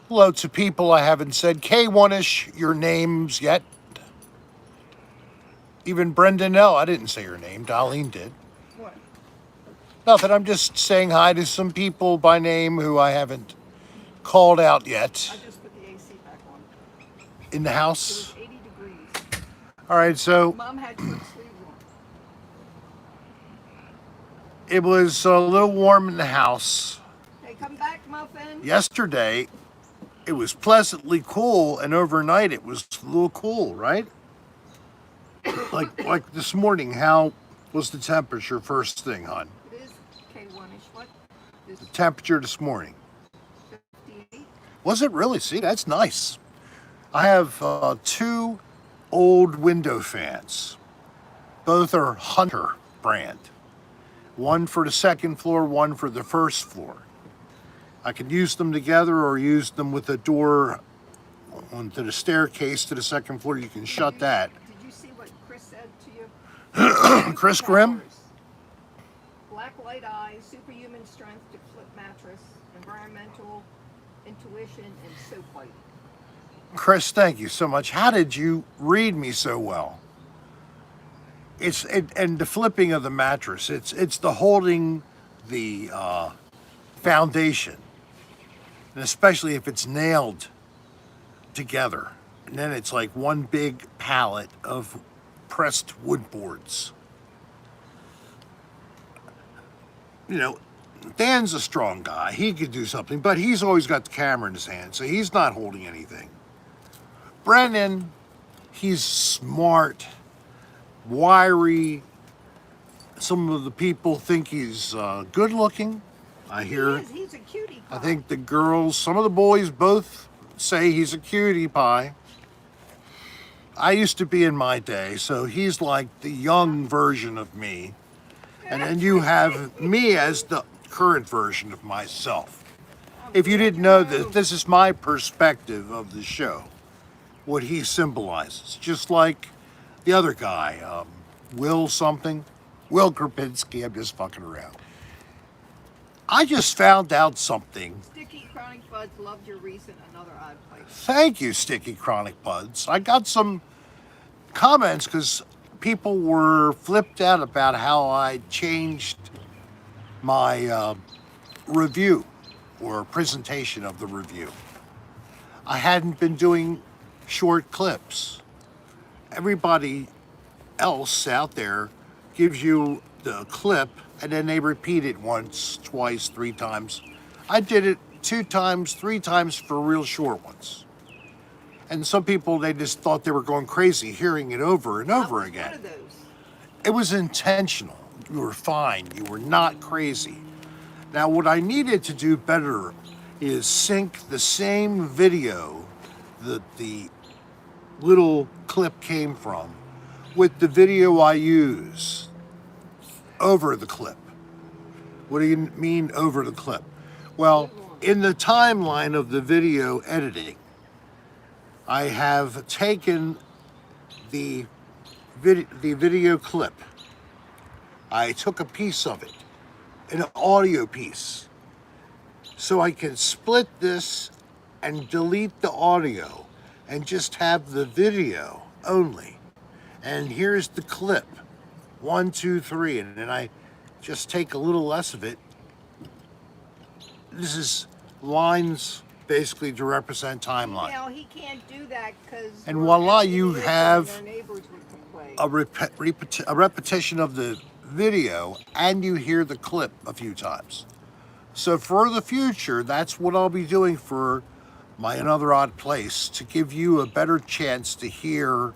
Hello to people I haven't said K1-ish your names yet. Even Brendan L. I didn't say your name. Darlene did. What? Nothing. I'm just saying hi to some people by name who I haven't called out yet. I just put the AC back on. In the It house. was 80 degrees. All right, so Mom had to put sleeves on. it was a little warm in the house. Hey, come back, Muffin. Yesterday, it was pleasantly cool, and overnight it was a little cool, right? Like this morning, how was the temperature first thing, hon? It is K1-ish. What? This The temperature this morning. 58? Was it really? See, that's nice. I have two old window fans. Both are Hunter brand. One for the second floor, one for the first floor. I can use them together or use them with a door onto the staircase to the second floor. You can shut that. Did you see what Chris said to you? Chris Grimm? Powers. Black light eyes, superhuman strength to flip mattress, environmental intuition, and soap biting. Chris, thank you so much. How did you read me so well? And the flipping of the mattress. It's the holding the foundation, and especially if it's nailed together, and then it's like one big pallet of pressed wood boards. You know, Dan's a strong guy. He could do something, but he's always got the camera in his hand, so he's not holding anything. Brennan, he's smart, wiry. Some of the people think he's good looking. I hear it. He's a cutie pie. I think the girls, some of the boys both say he's a cutie pie. I used to be in my day, so he's like the young version of me. And then you have me as the current version of myself. If you didn't know that, this is my perspective of the show, what he symbolizes. Just like the other guy, Will something, Will Krupinski, I'm just fucking around. I just found out something. Sticky Chronic Buds loved your recent Another Odd Place. Thank you, Sticky Chronic Buds. I got some comments because people were flipped out about how I changed my review or presentation of the review. I hadn't been doing short clips. Everybody else out there gives you the clip and then they repeat it once, twice, 3 times. I did it 2 times, 3 times for real short ones. And some people, they just thought they were going crazy hearing it over and over One again. of those. It was intentional. You were fine. You were not crazy. Now, what I needed to do better is sync the same video that the little clip came from with the video I use over the clip. What do you mean over the clip? Well, in the timeline of the video editing, I have taken the video clip. I took a piece of it, an audio piece, so I can split this and delete the audio and just have the video only. And here's the clip, 1, 2, 3, and then I just take a little less of it. This is lines basically to represent timeline. Now he can't do that because. And voila, you have a repetition of the video, and you hear the clip a few times. So for the future, that's what I'll be doing for my Another Odd Place, to give you a better chance to hear,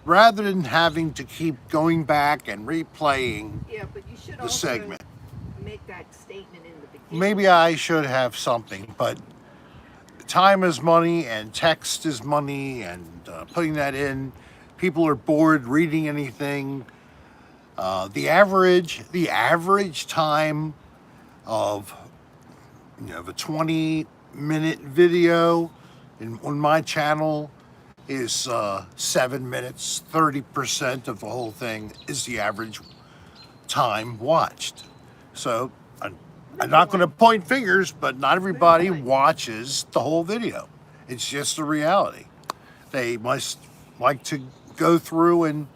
rather than having to keep going back and replaying But you should the also segment. make that statement in the beginning. Maybe I should have something, but time is money and text is money, and putting that in, people are bored reading anything. The average time of the 20-minute video on my channel is 7 minutes. 30% of the whole thing is the average time watched. So I'm not going to point fingers, but not everybody watches the whole video. It's just the reality. They must like to go through, and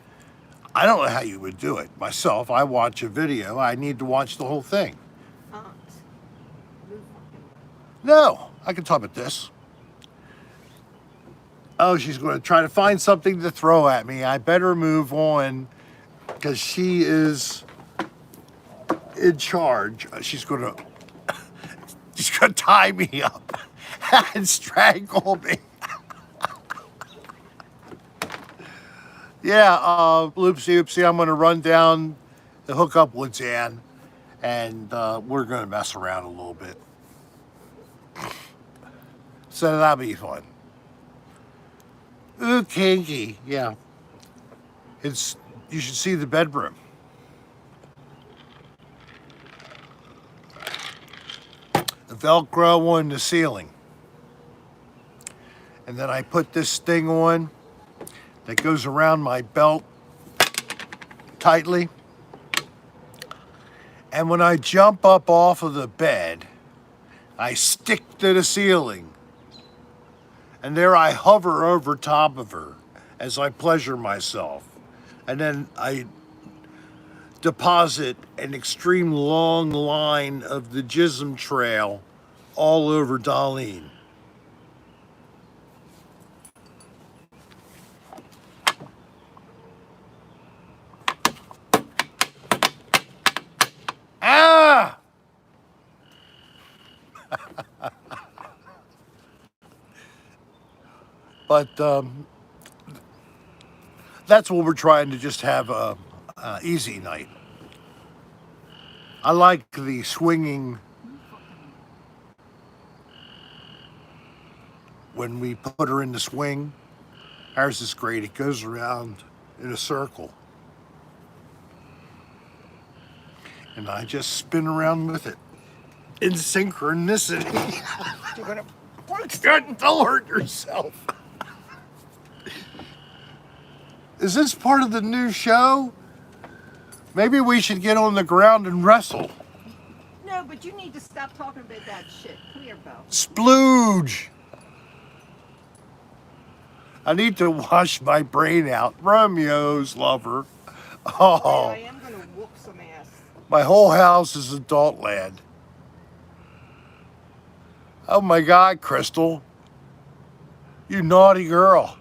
I don't know how you would do it. Myself, I watch a video, I need to watch the whole thing. No, I can talk about this. Oh, she's going to try to find something to throw at me. I better move on, because she is in charge. She's going to tie me up and strangle me. Yeah, oopsie oopsie, I'm going to run down the hookup with Jan, and we're going to mess around a little bit. So that'll be fun. Ooh, kinky, yeah. You should see the bedroom. The Velcro on the ceiling. And then I put this thing on that goes around my belt tightly. And when I jump up off of the bed, I stick to the ceiling. And there I hover over top of her as I pleasure myself. And then I deposit an extreme long line of the jism trail all over Darlene. Ah! But that's what we're trying to just have a easy night. I like the swinging when we put her in the swing. Ours is great. It goes around in a circle. And I just spin around with it in synchronicity. You're gonna don't hurt yourself. Is this part of the new show? Maybe we should get on the ground and wrestle. No, but you need to stop talking about that shit. Come here, Bo. Splooge. I need to wash my brain out. Romeo's lover. Oh. I am gonna whoop some ass. My whole house is adult land. Oh my God, Crystal. You naughty girl.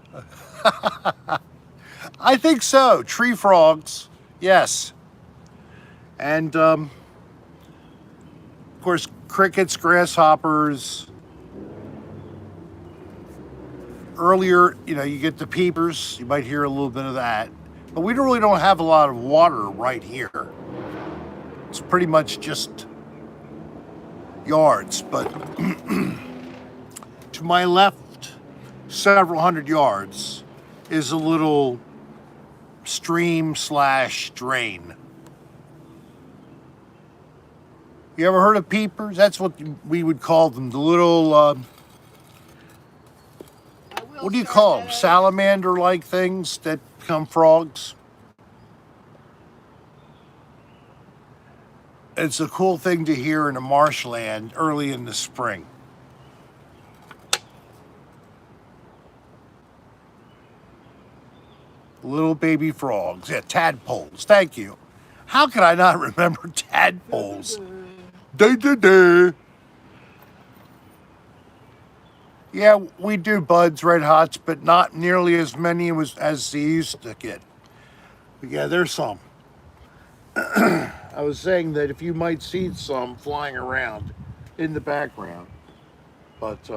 I think so. Tree frogs, yes. And of course, crickets, grasshoppers. Earlier, you get the peepers. You might hear a little bit of that. But we really don't have a lot of water right here. It's pretty much just yards. But to my left, several hundred yards, is a little stream/drain. You ever heard of peepers? That's what we would call them. The little, what do you call them? Salamander-like things that become frogs. It's a cool thing to hear in a marshland early in the spring. Little baby frogs. Yeah, tadpoles. Thank you. How could I not remember tadpoles? Da. Yeah, we do Bud's Red Hots, but not nearly as many as they used to get. But yeah, there's some. I was saying that if you might see some flying around in the background. But,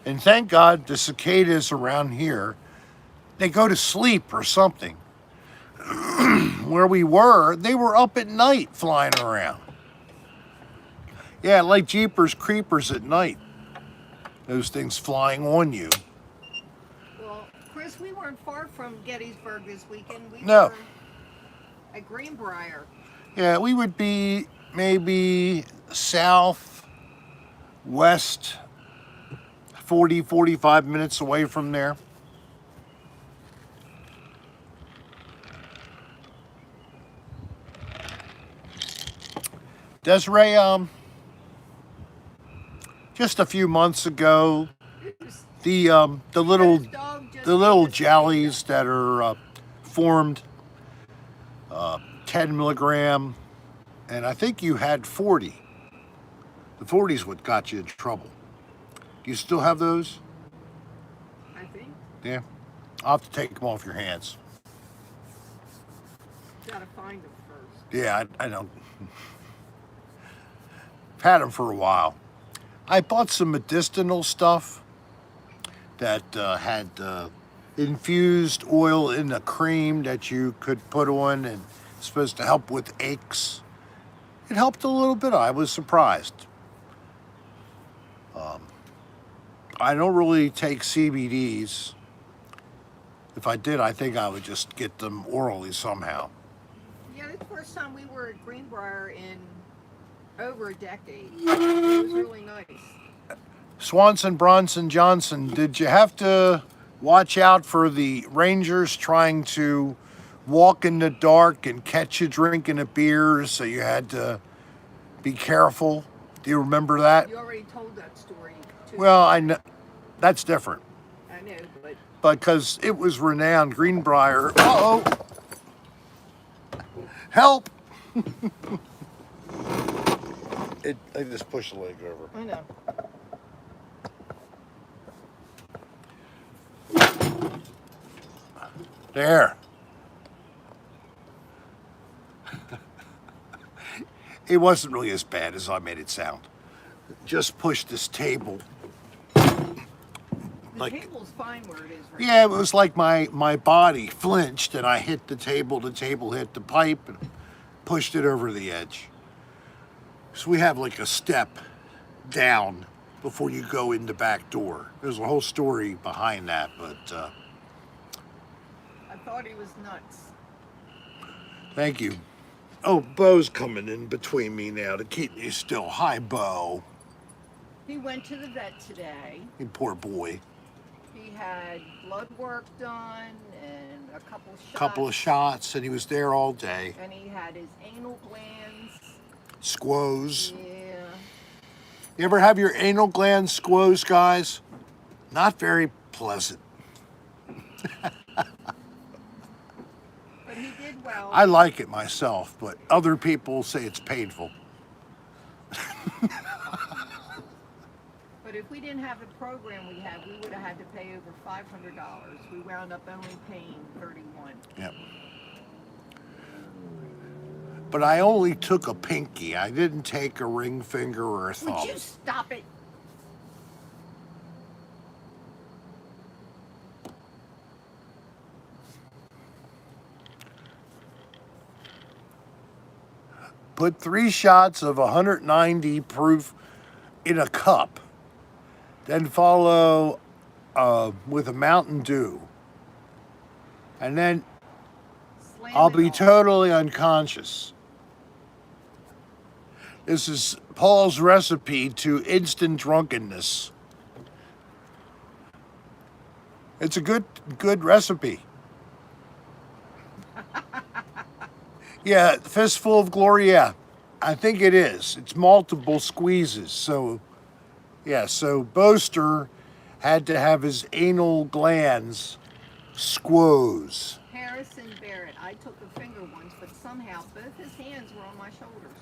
and thank God the cicadas around here, they go to sleep or something. Where we were, they were up at night flying around. Yeah, like Jeepers Creepers at night. Those things flying on you. Well, Chris, we weren't far from Gettysburg this weekend. We No. were at Greenbrier. Yeah, we would be maybe south, west, 40, 45 minutes away from there. Desiree, just a few months ago, the little Joe's dog just the little ate us. jellies that are formed, 10 milligram, and I think you had 40. The 40's what got you in trouble. Do you still have those? I think. Yeah. I'll have to take them off your hands. Gotta find them first. Yeah, I know. I've had them for a while. I bought some medicinal stuff that had infused oil in a cream that you could put on, and it's supposed to help with aches. It helped a little bit. I was surprised. I don't really take CBDs. If I did, I think I would just get them orally somehow. Yeah, this is the first time we were at Greenbrier in over a decade. It was really nice. Swanson, Bronson, Johnson, did you have to watch out for the Rangers trying to walk in the dark and catch you drinking a beer, so you had to be careful? Do you remember that? You already told that story. Well, I know that's different, I know, but because it was renowned. Greenbrier. Uh-oh. Help! I just pushed the leg over. I know. There. It wasn't really as bad as I made it sound. Just pushed this table. The table's fine where it is right Yeah, it was like my body flinched and I hit the table hit the pipe and pushed it over the edge. So we have like a step down before you go in the back door. There's a whole story behind that, but I thought he was nuts. thank you. Oh, Bo's coming in between me now to keep me still. Hi, Bo. He went to the vet today. You poor boy. He had blood work done and a couple shots. Couple of shots, and he was there all day. And he had his anal glands. Squoze. Yeah. You ever have your anal glands squoze, guys? Not very pleasant. But he did well. I like it myself, but other people say it's painful. But if we didn't have the program we have, we would have had to pay over $500. We wound up only paying $31. Yep. But I only took a pinky. I didn't take a ring finger or a thumb. Would you stop it? Put 3 shots of 190 proof in a cup. Then follow with a Mountain Dew. And then Slam I'll it be off. totally unconscious. This is Paul's recipe to instant drunkenness. It's a good recipe. Yeah, fistful of glory, yeah. I think it is. It's multiple squeezes. So, yeah, so Boaster had to have his anal glands squoze. Harrison Barrett. I took a finger once, but somehow both his hands were on my shoulders.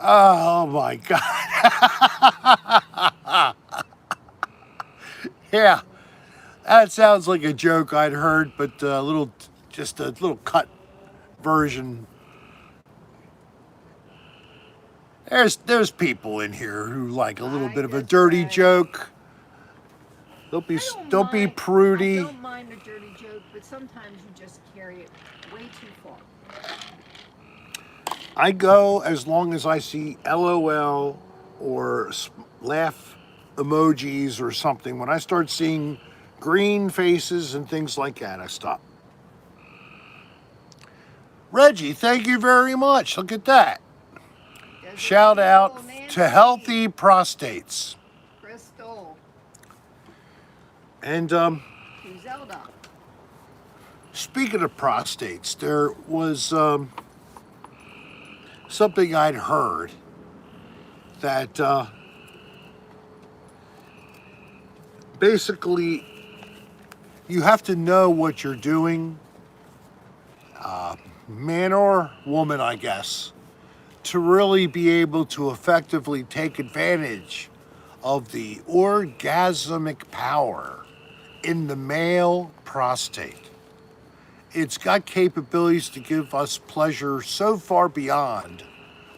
Oh my God. Yeah, that sounds like a joke I'd heard, but just a little cut version. There's people in here who like a little bit of a dirty joke. Don't be prudy. I don't mind a dirty joke, but sometimes you just carry it way too far. I go as long as I see LOL or laugh emojis or something. When I start seeing green faces and things like that, I stop. Reggie, thank you very much. Look at that. Shout out to healthy prostates. Crystal. And Zelda. Speaking of prostates, there was something I'd heard that basically you have to know what you're doing, man or woman, I guess, to really be able to effectively take advantage of the orgasmic power in the male prostate. It's got capabilities to give us pleasure so far beyond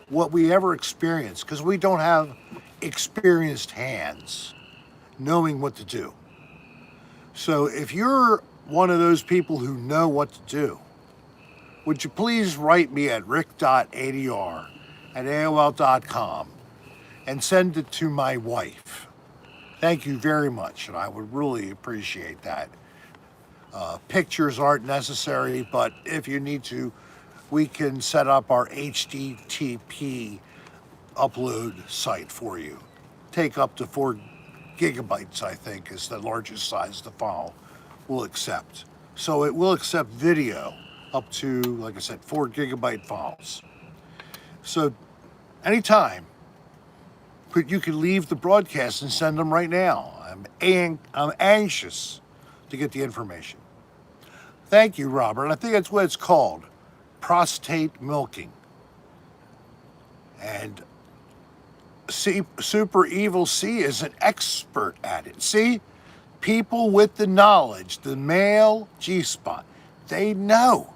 what we ever experience, because we don't have experienced hands knowing what to do. So if you're one of those people who know what to do, would you please write me at rick.adr@aol.com and send it to my wife. Thank you very much, and I would really appreciate that. Pictures aren't necessary, but if you need to, we can set up our HTTP upload site for you. Take up to 4 gigabytes, I think, is the largest size the file will accept. So it will accept video up to, like I said, 4 gigabyte files. So anytime, you can leave the broadcast and send them right now. I'm anxious to get the information. Thank you, Robert. I think that's what it's called, prostate milking. And Super Evil C is an expert at it. See, people with the knowledge, the male G-spot, they know.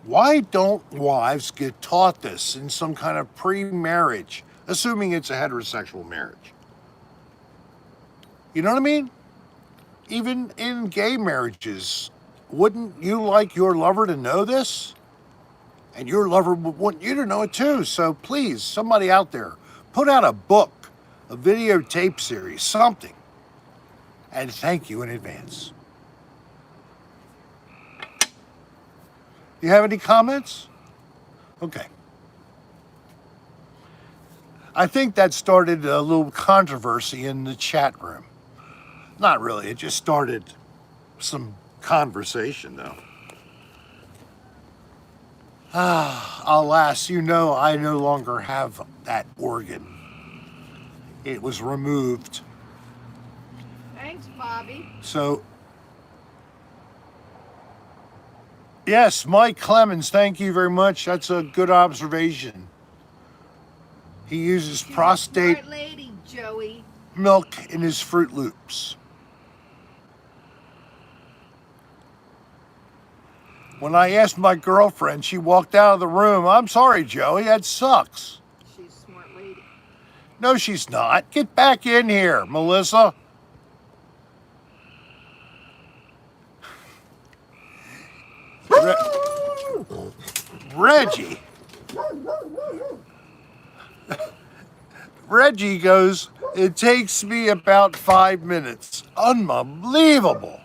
Why don't wives get taught this in some kind of pre-marriage, assuming it's a heterosexual marriage? You know what I mean? Even in gay marriages, wouldn't you like your lover to know this? And your lover would want you to know it too. So please, somebody out there, put out a book, a videotape series, something. And thank you in advance. You have any comments? Okay. I think that started a little controversy in the chat room. Not really, it just started some conversation though. Alas, you know, I no longer have that organ. It was removed. Thanks, Bobby. So, yes, Mike Clemens, thank you very much. That's a good observation. He uses prostate Smart lady, Joey. milk in his Fruit Loops. When I asked my girlfriend, she walked out of the room. I'm sorry, Joey, that sucks. She's a smart lady. No, she's not. Get back in here, Melissa. Reggie. Reggie goes, it takes me about 5 minutes. Unbelievable.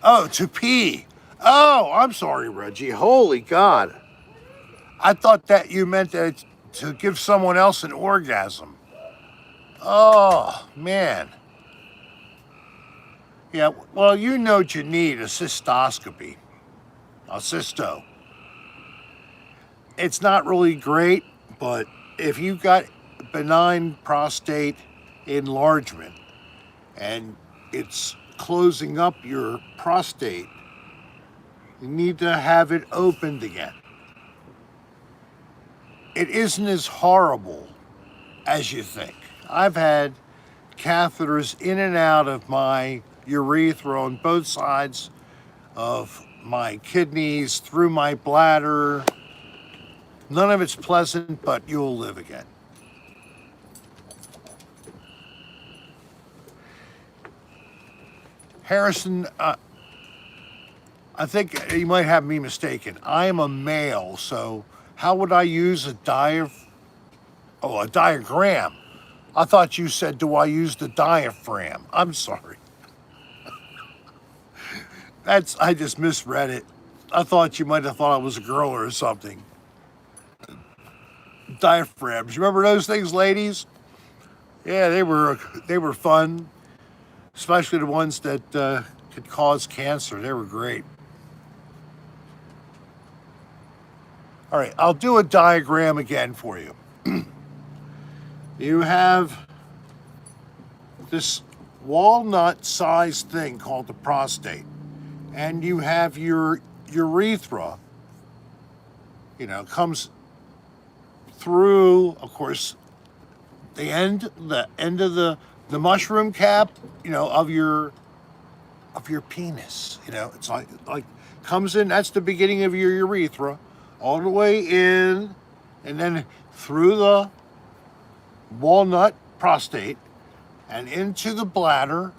Oh, to pee. Oh, I'm sorry, Reggie. Holy God. I thought that you meant that to give someone else an orgasm. Oh, man. Yeah, well, you know what you need, a cystoscopy. A cysto. It's not really great, but if you've got benign prostate enlargement and it's closing up your prostate, you need to have it opened again. It isn't as horrible as you think. I've had catheters in and out of my urethra on both sides of my kidneys, through my bladder. None of it's pleasant, but you'll live again. Harrison, I think you might have me mistaken. I am a male, so how would I use a diagram? I thought you said, do I use the diaphragm? I'm sorry. I just misread it. I thought you might have thought I was a girl or something. Diaphragms. You remember those things, ladies? Yeah, they were fun, especially the ones that could cause cancer. They were great. All right, I'll do a diagram again for you. You have this walnut-sized thing called the prostate, and you have your urethra, comes through, of course, the end of the mushroom cap, of your penis. It's like comes in, that's the beginning of your urethra, all the way in, and then through the walnut prostate and into the bladder,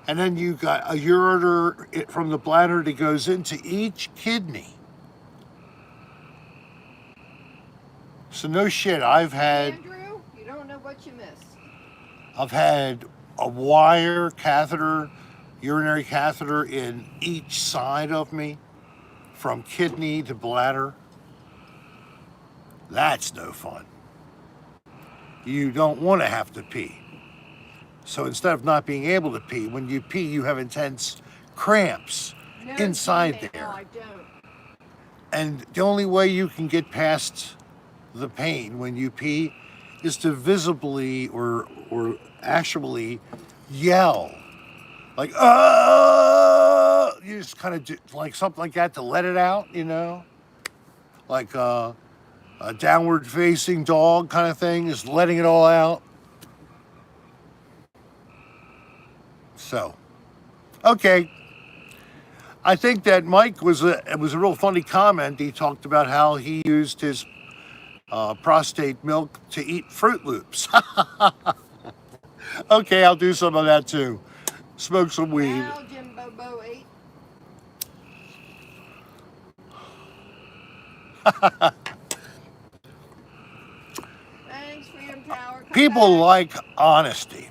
and then you got a ureter from the bladder that goes into each kidney. So no shit, Andrew, you don't know what you missed. I've had a wire catheter, urinary catheter in each side of me, from kidney to bladder. That's no fun. You don't want to have to pee. So instead of not being able to pee, when you pee, you have intense cramps inside there. No, I don't. And the only way you can get past the pain when you pee is to visibly or actually yell. Like, you just kind of do like something like that to let it out, like a downward facing dog kind of thing, just letting it all out. So, okay. I think that Mike it was a real funny comment. He talked about how he used his prostate milk to eat Fruit Loops. Okay, I'll do some of that too. Smoke some weed. Now, Jim Bobo 8. Thanks, Freedom Tower. Come People back. like honesty.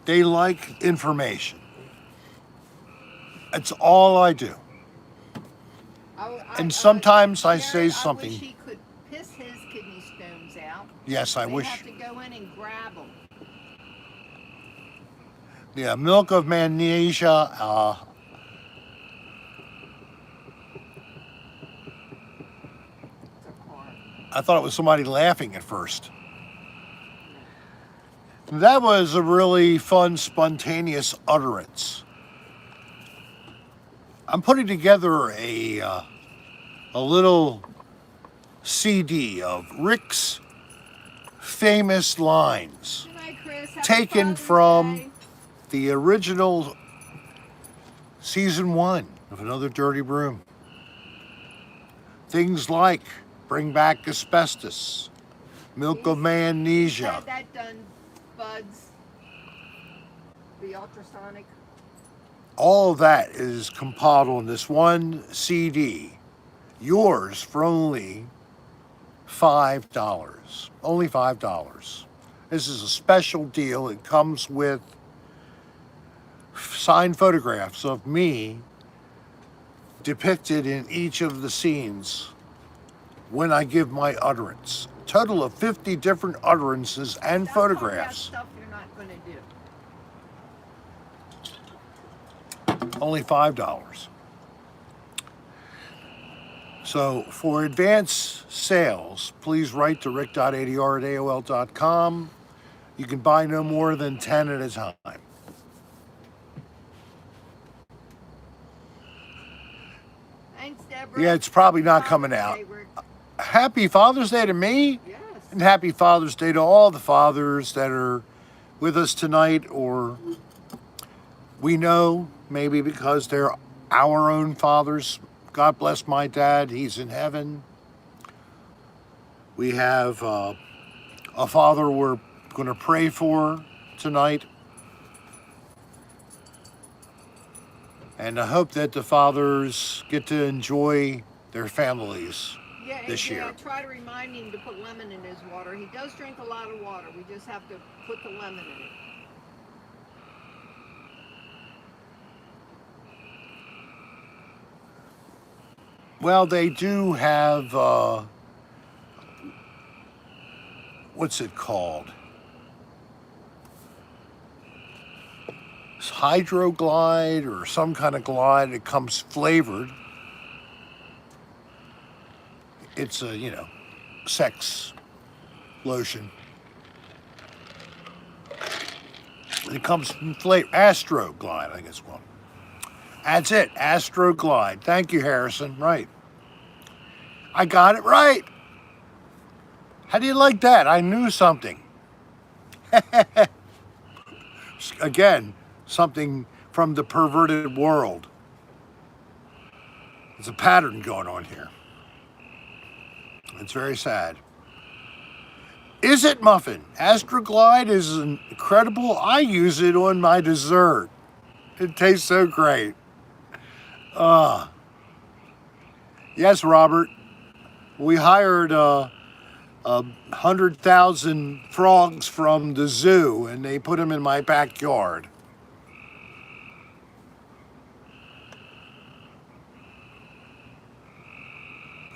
They like information. That's all I do. And sometimes I say something. I wish he could piss his kidney stones out. Yes, I They wish. have to go in and grab them. Yeah, milk of magnesia. It's a car. I thought it was somebody laughing at first. That was a really fun, spontaneous utterance. I'm putting together a little CD of Rick's famous lines, Good night, Chris. Happy taken Father's from Day. the original season 1 of Another Dirty Broom. Things like bring back asbestos, milk of magnesia. Had that done, buds. The ultrasonic. All of that is compiled on this one CD. Yours for only $5. Only $5. This is a special deal. It comes with signed photographs of me depicted in each of the scenes when I give my utterance. Total of 50 different utterances and Stop talking about photographs. stuff you're not going to do. Only $5. So for advance sales, please write to rick.adr@aol.com. You can buy no more than 10 at a time. Thanks, Deborah. Yeah, it's probably not Father's coming out. Day, Rick. Happy Father's Day to me, Yes. and happy Father's Day to all the fathers that are with us tonight, or we know maybe because they're our own fathers. God bless my dad, he's in heaven. We have a father we're going to pray for tonight. And I hope that the fathers get to enjoy their families this year. Try to remind him to put lemon in his water. He does drink a lot of water. We just have to put the lemon in it. Well, they do have, what's it called? It's Hydroglide or some kind of glide. It comes flavored. It's a, sex lotion. It comes from flavor. Astroglide, I guess. Well, that's it. Astroglide. Thank you, Harrison. Right. I got it right. How do you like that? I knew something. Again, something from the perverted world. There's a pattern going on here. It's very sad. Is it, Muffin? Astroglide is incredible. I use it on my dessert. It tastes so great. Yes, Robert. We hired 100,000 frogs from the zoo, and they put them in my backyard.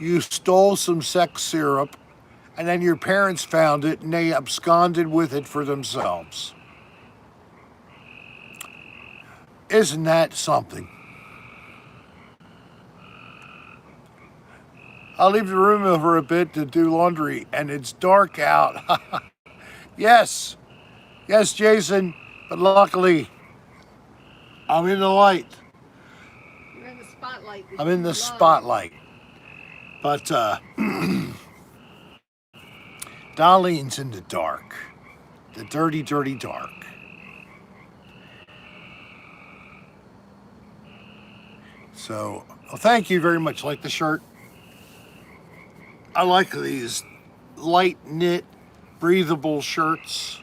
You stole some sex syrup, and then your parents found it, and they absconded with it for themselves. Isn't that something? I'll leave the room over a bit to do laundry, and it's dark out. Yes, Jason, but luckily, I'm in the light. You're in the spotlight. I'm in the spotlight. But Darlene's in the dark. The dirty, dirty dark. So, well, thank you very much. Like the shirt? I like these light knit, breathable shirts.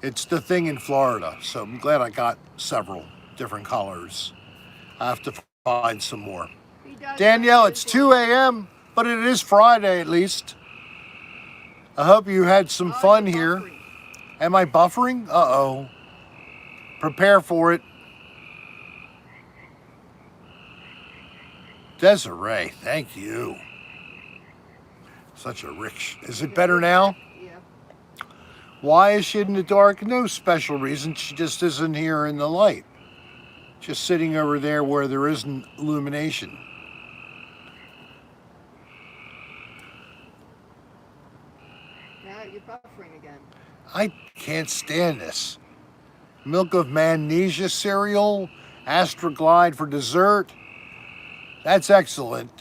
It's the thing in Florida, so I'm glad I got several different colors. I have to find some more. Danielle, it's 2 a.m., but it is Friday at least. I hope you had some fun here. Am I buffering? Uh-oh. Prepare for it. Desiree, thank you. Such a rich. Is it better now? Yeah. Why is she in the dark? No special reason. She just isn't here in the light. Just sitting over there where there isn't illumination. Now you're buffering again. I can't stand this. Milk of magnesia cereal, Astroglide for dessert. That's excellent.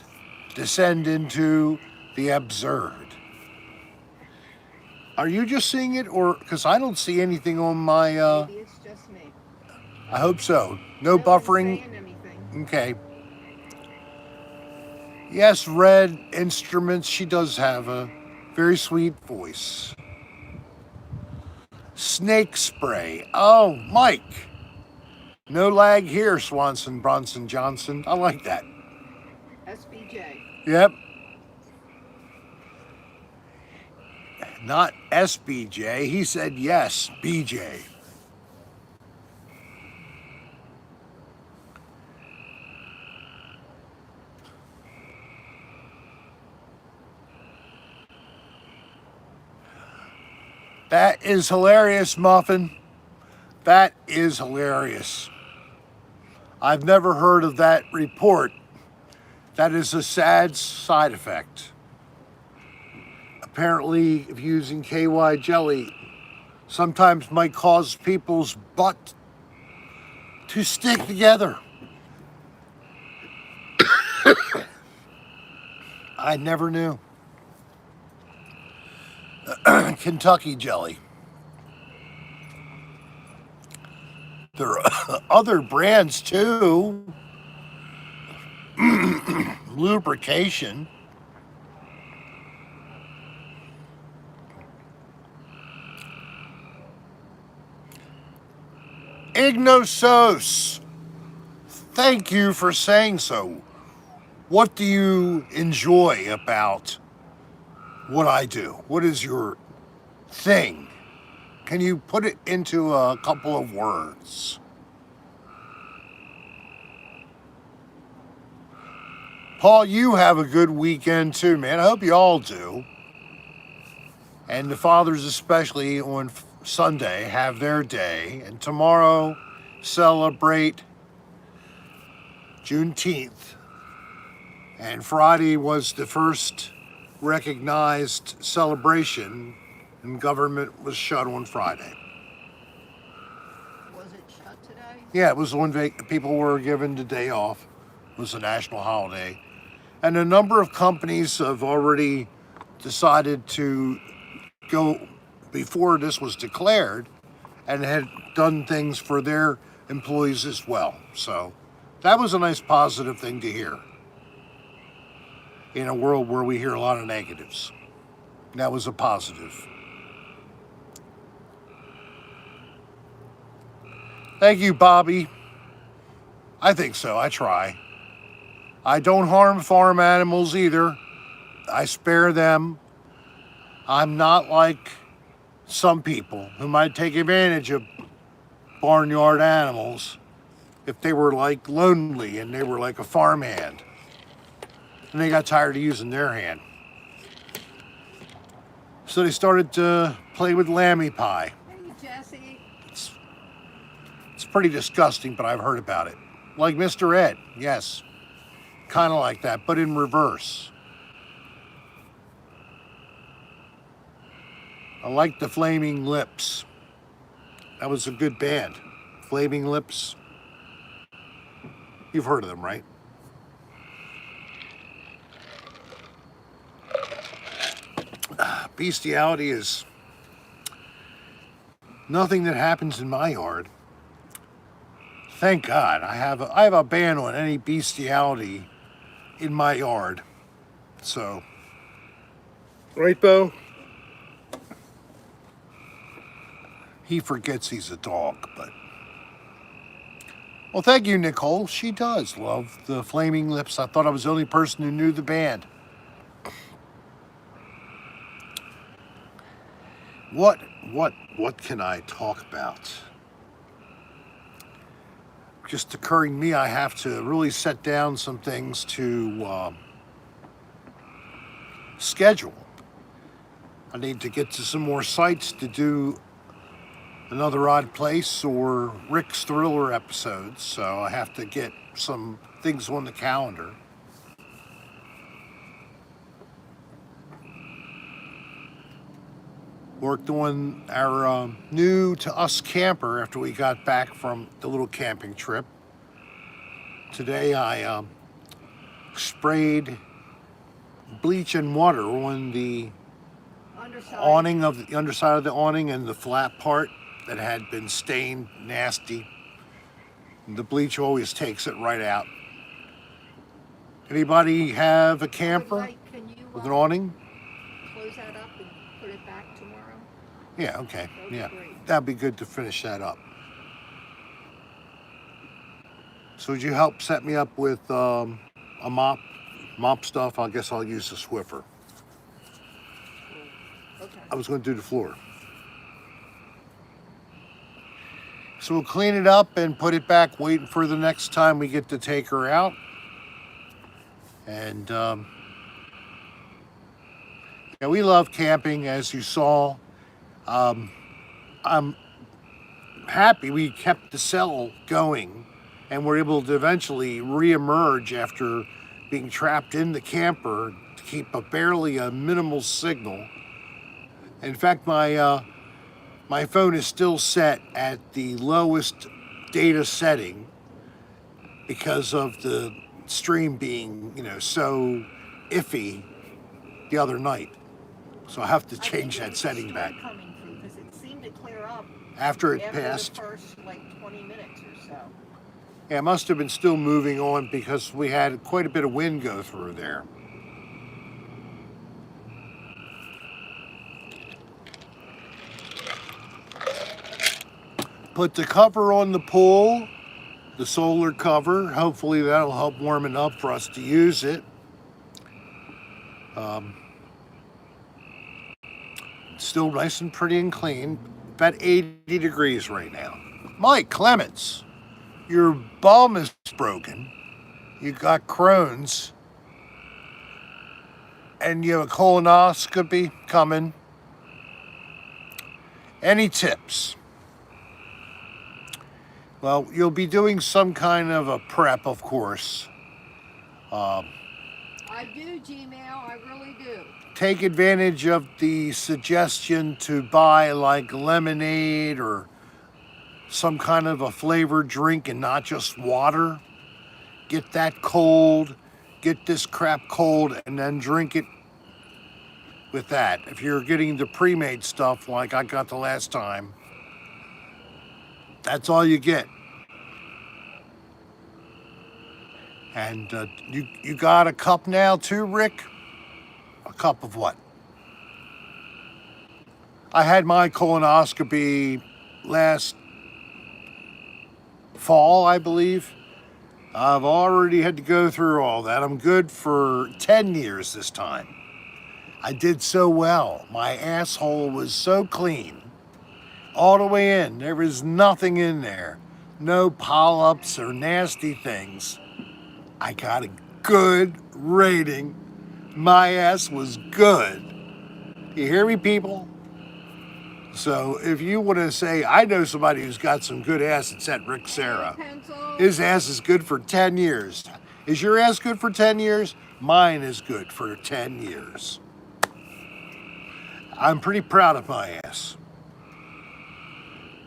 Descend into the absurd. Are you just seeing it, or because I don't see anything on my Maybe it's just me. I hope so. No one's buffering. saying anything. Okay. Yes, Red Instruments. She does have a very sweet voice. Snake spray. Oh, Mike. No lag here, Swanson, Bronson, Johnson. I like that. SBJ. Yep. Not SBJ. He said yes, BJ. That is hilarious, Muffin. That is hilarious. I've never heard of that report. That is a sad side effect. apparently, if using KY jelly, sometimes might cause people's butt to stick together. I never knew. Kentucky jelly. There are other brands too. Lubrication. Ignosos. Thank you for saying so. What do you enjoy about what I do? What is your thing? Can you put it into a couple of words? Paul, you have a good weekend too, man. I hope you all do. And the fathers, especially on Sunday, have their day. And tomorrow, celebrate Juneteenth. And Friday was the first recognized celebration, and government was shut on Friday. Was it shut today? Yeah, it was when people were given the day off. It was a national holiday. And a number of companies have already decided to go, before this was declared, and had done things for their employees as well. So that was a nice positive thing to hear in a world where we hear a lot of negatives. That was a positive. Thank you, Bobby. I think so. I try. I don't harm farm animals either. I spare them. I'm not like some people who might take advantage of barnyard animals if they were like lonely and they were like a farmhand and they got tired of using their hand. So they started to play with lammy pie. Hey, Jesse. It's pretty disgusting, but I've heard about it. Like Mr. Ed, yes. Kind of like that, but in reverse. I like the Flaming Lips. That was a good band. Flaming Lips. You've heard of them, right? Bestiality is nothing that happens in my yard. Thank God. I have a ban on any bestiality in my yard. So, right, Bo? He forgets he's a dog, but... Well, thank you, Nicole. She does love the Flaming Lips. I thought I was the only person who knew the band. What can I talk about? Just occurring to me, I have to really set down some things to schedule. I need to get to some more sites to do another Odd Place or Rick's Thriller episodes, so I have to get some things on the calendar. Worked on our new to us camper after we got back from the little camping trip. Today I sprayed bleach and water on the awning of the underside of the awning and the flat part that had been stained nasty. And the bleach always takes it right out. Anybody have a camper with an awning? Close that up and put it back tomorrow? Yeah, okay. That'd be Yeah. great. That'd be good to finish that up. So would you help set me up with a mop stuff? I guess I'll use the Swiffer. Okay. I was going to do the floor. So we'll clean it up and put it back, waiting for the next time we get to take her out. And yeah, we love camping, as you saw. I'm happy we kept the cell going and were able to eventually reemerge after being trapped in the camper to keep barely a minimal signal. In fact, my phone is still set at the lowest data setting because of the stream being, so iffy the other night. So I have to change that setting back. Coming through because it seemed to clear up After it after passed. the first 20 minutes or so. Yeah, it must have been still moving on because we had quite a bit of wind go through there. Put the cover on the pool, the solar cover. Hopefully that'll help warm it up for us to use it. Still nice and pretty and clean. About 80 degrees right now. Mike Clements, your bum is broken. You got Crohn's. And you have a colonoscopy coming. Any tips? Well, you'll be doing some kind of a prep, of course. I do, Gmail, I really do. Take advantage of the suggestion to buy like lemonade or some kind of a flavored drink and not just water. Get that cold, get this crap cold, and then drink it with that. If you're getting the pre-made stuff like I got the last time, that's all you get. And you got a cup now too, Rick? A cup of what? I had my colonoscopy last fall, I believe. I've already had to go through all that. I'm good for 10 years this time. I did so well. My asshole was so clean. All the way in. There was nothing in there. No polyps or nasty things. I got a good rating. My ass was good. You hear me, people? So if you want to say, I know somebody who's got some good ass, it's that Rick Serra. His ass is good for 10 years. Is your ass good for 10 years? Mine is good for 10 years. I'm pretty proud of my ass.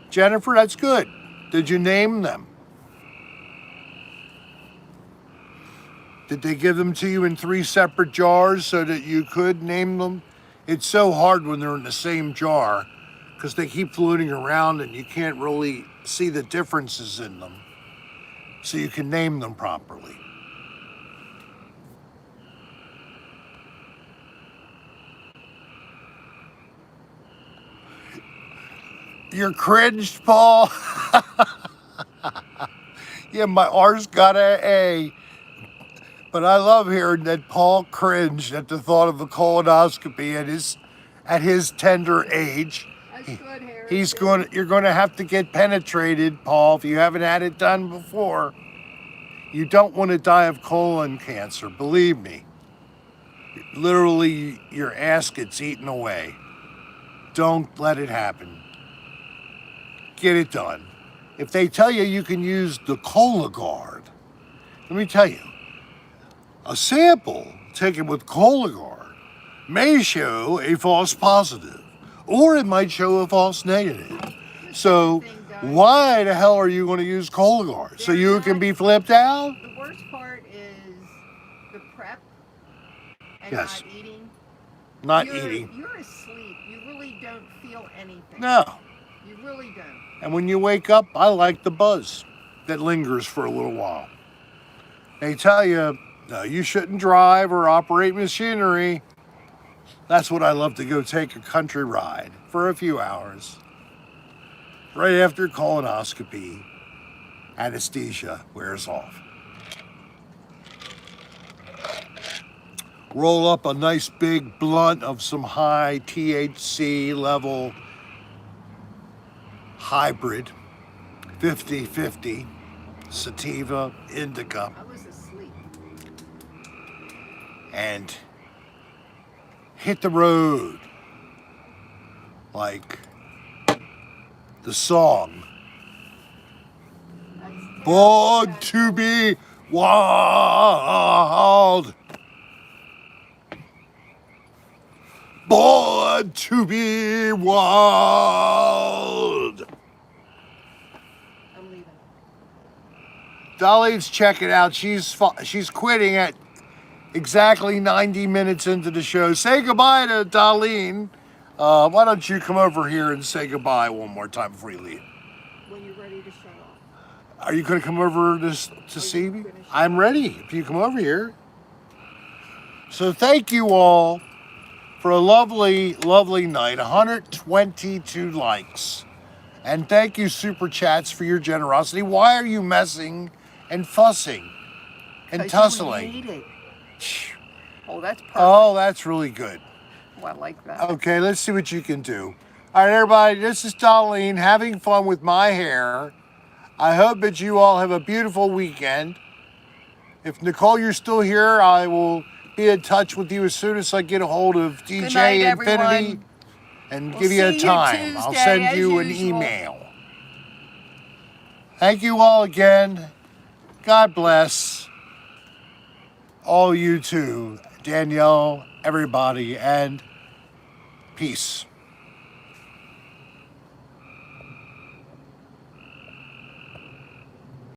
Jennifer, that's good. Did you name them? Did they give them to you in 3 separate jars so that you could name them? It's so hard when they're in the same jar because they keep floating around and you can't really see the differences in them. So you can name them properly. You're cringed, Paul? Yeah, my R's got an A. But I love hearing that Paul cringed at the thought of a colonoscopy at his tender age. That's good, Harry. You're going to have to get penetrated, Paul, if you haven't had it done before. You don't want to die of colon cancer, believe me. Literally, your ass gets eaten away. Don't let it happen. Get it done. If they tell you you can use the Cologuard, let me tell you, a sample taken with Cologuard may show a false positive, or it might show a false negative. So why the hell are you going to use Cologuard? So you can be flipped out? The worst part is the prep and Yes. not eating. Not eating. You're asleep. You really don't feel anything. No. You really don't. And when you wake up, I like the buzz that lingers for a little while. They tell you, no, you shouldn't drive or operate machinery. That's what I love to go take a country ride for a few hours. Right after colonoscopy, anesthesia wears off. Roll up a nice big blunt of some high THC level hybrid, 50-50, sativa, indica. I was asleep. And hit the road like the song Born to be Wild. born to be wild. I'm leaving. Darlene's checking out. She's quitting at exactly 90 minutes into the show. Say goodbye to Darlene. Why don't you come over here and say goodbye one more time before you leave? When you're ready to shut off. Are you going to come over to see me? I'm ready if you come over here. So thank you all for a lovely, lovely night. 122 likes. And thank you, Super Chats, for your generosity. Why are you messing and fussing and tussling? You hate it. Oh, that's perfect. Oh, that's really good. Oh, I like that. Okay, let's see what you can do. All right, everybody, this is Darlene having fun with my hair. I hope that you all have a beautiful weekend. If Nicole, you're still here, I will be in touch with you as soon as I get a hold of DJ night, Infinity everyone. and We'll give you a see you time. I'll Tuesday, send as you an usual. email. Thank you all again. God bless all you too, Danielle, everybody, and peace.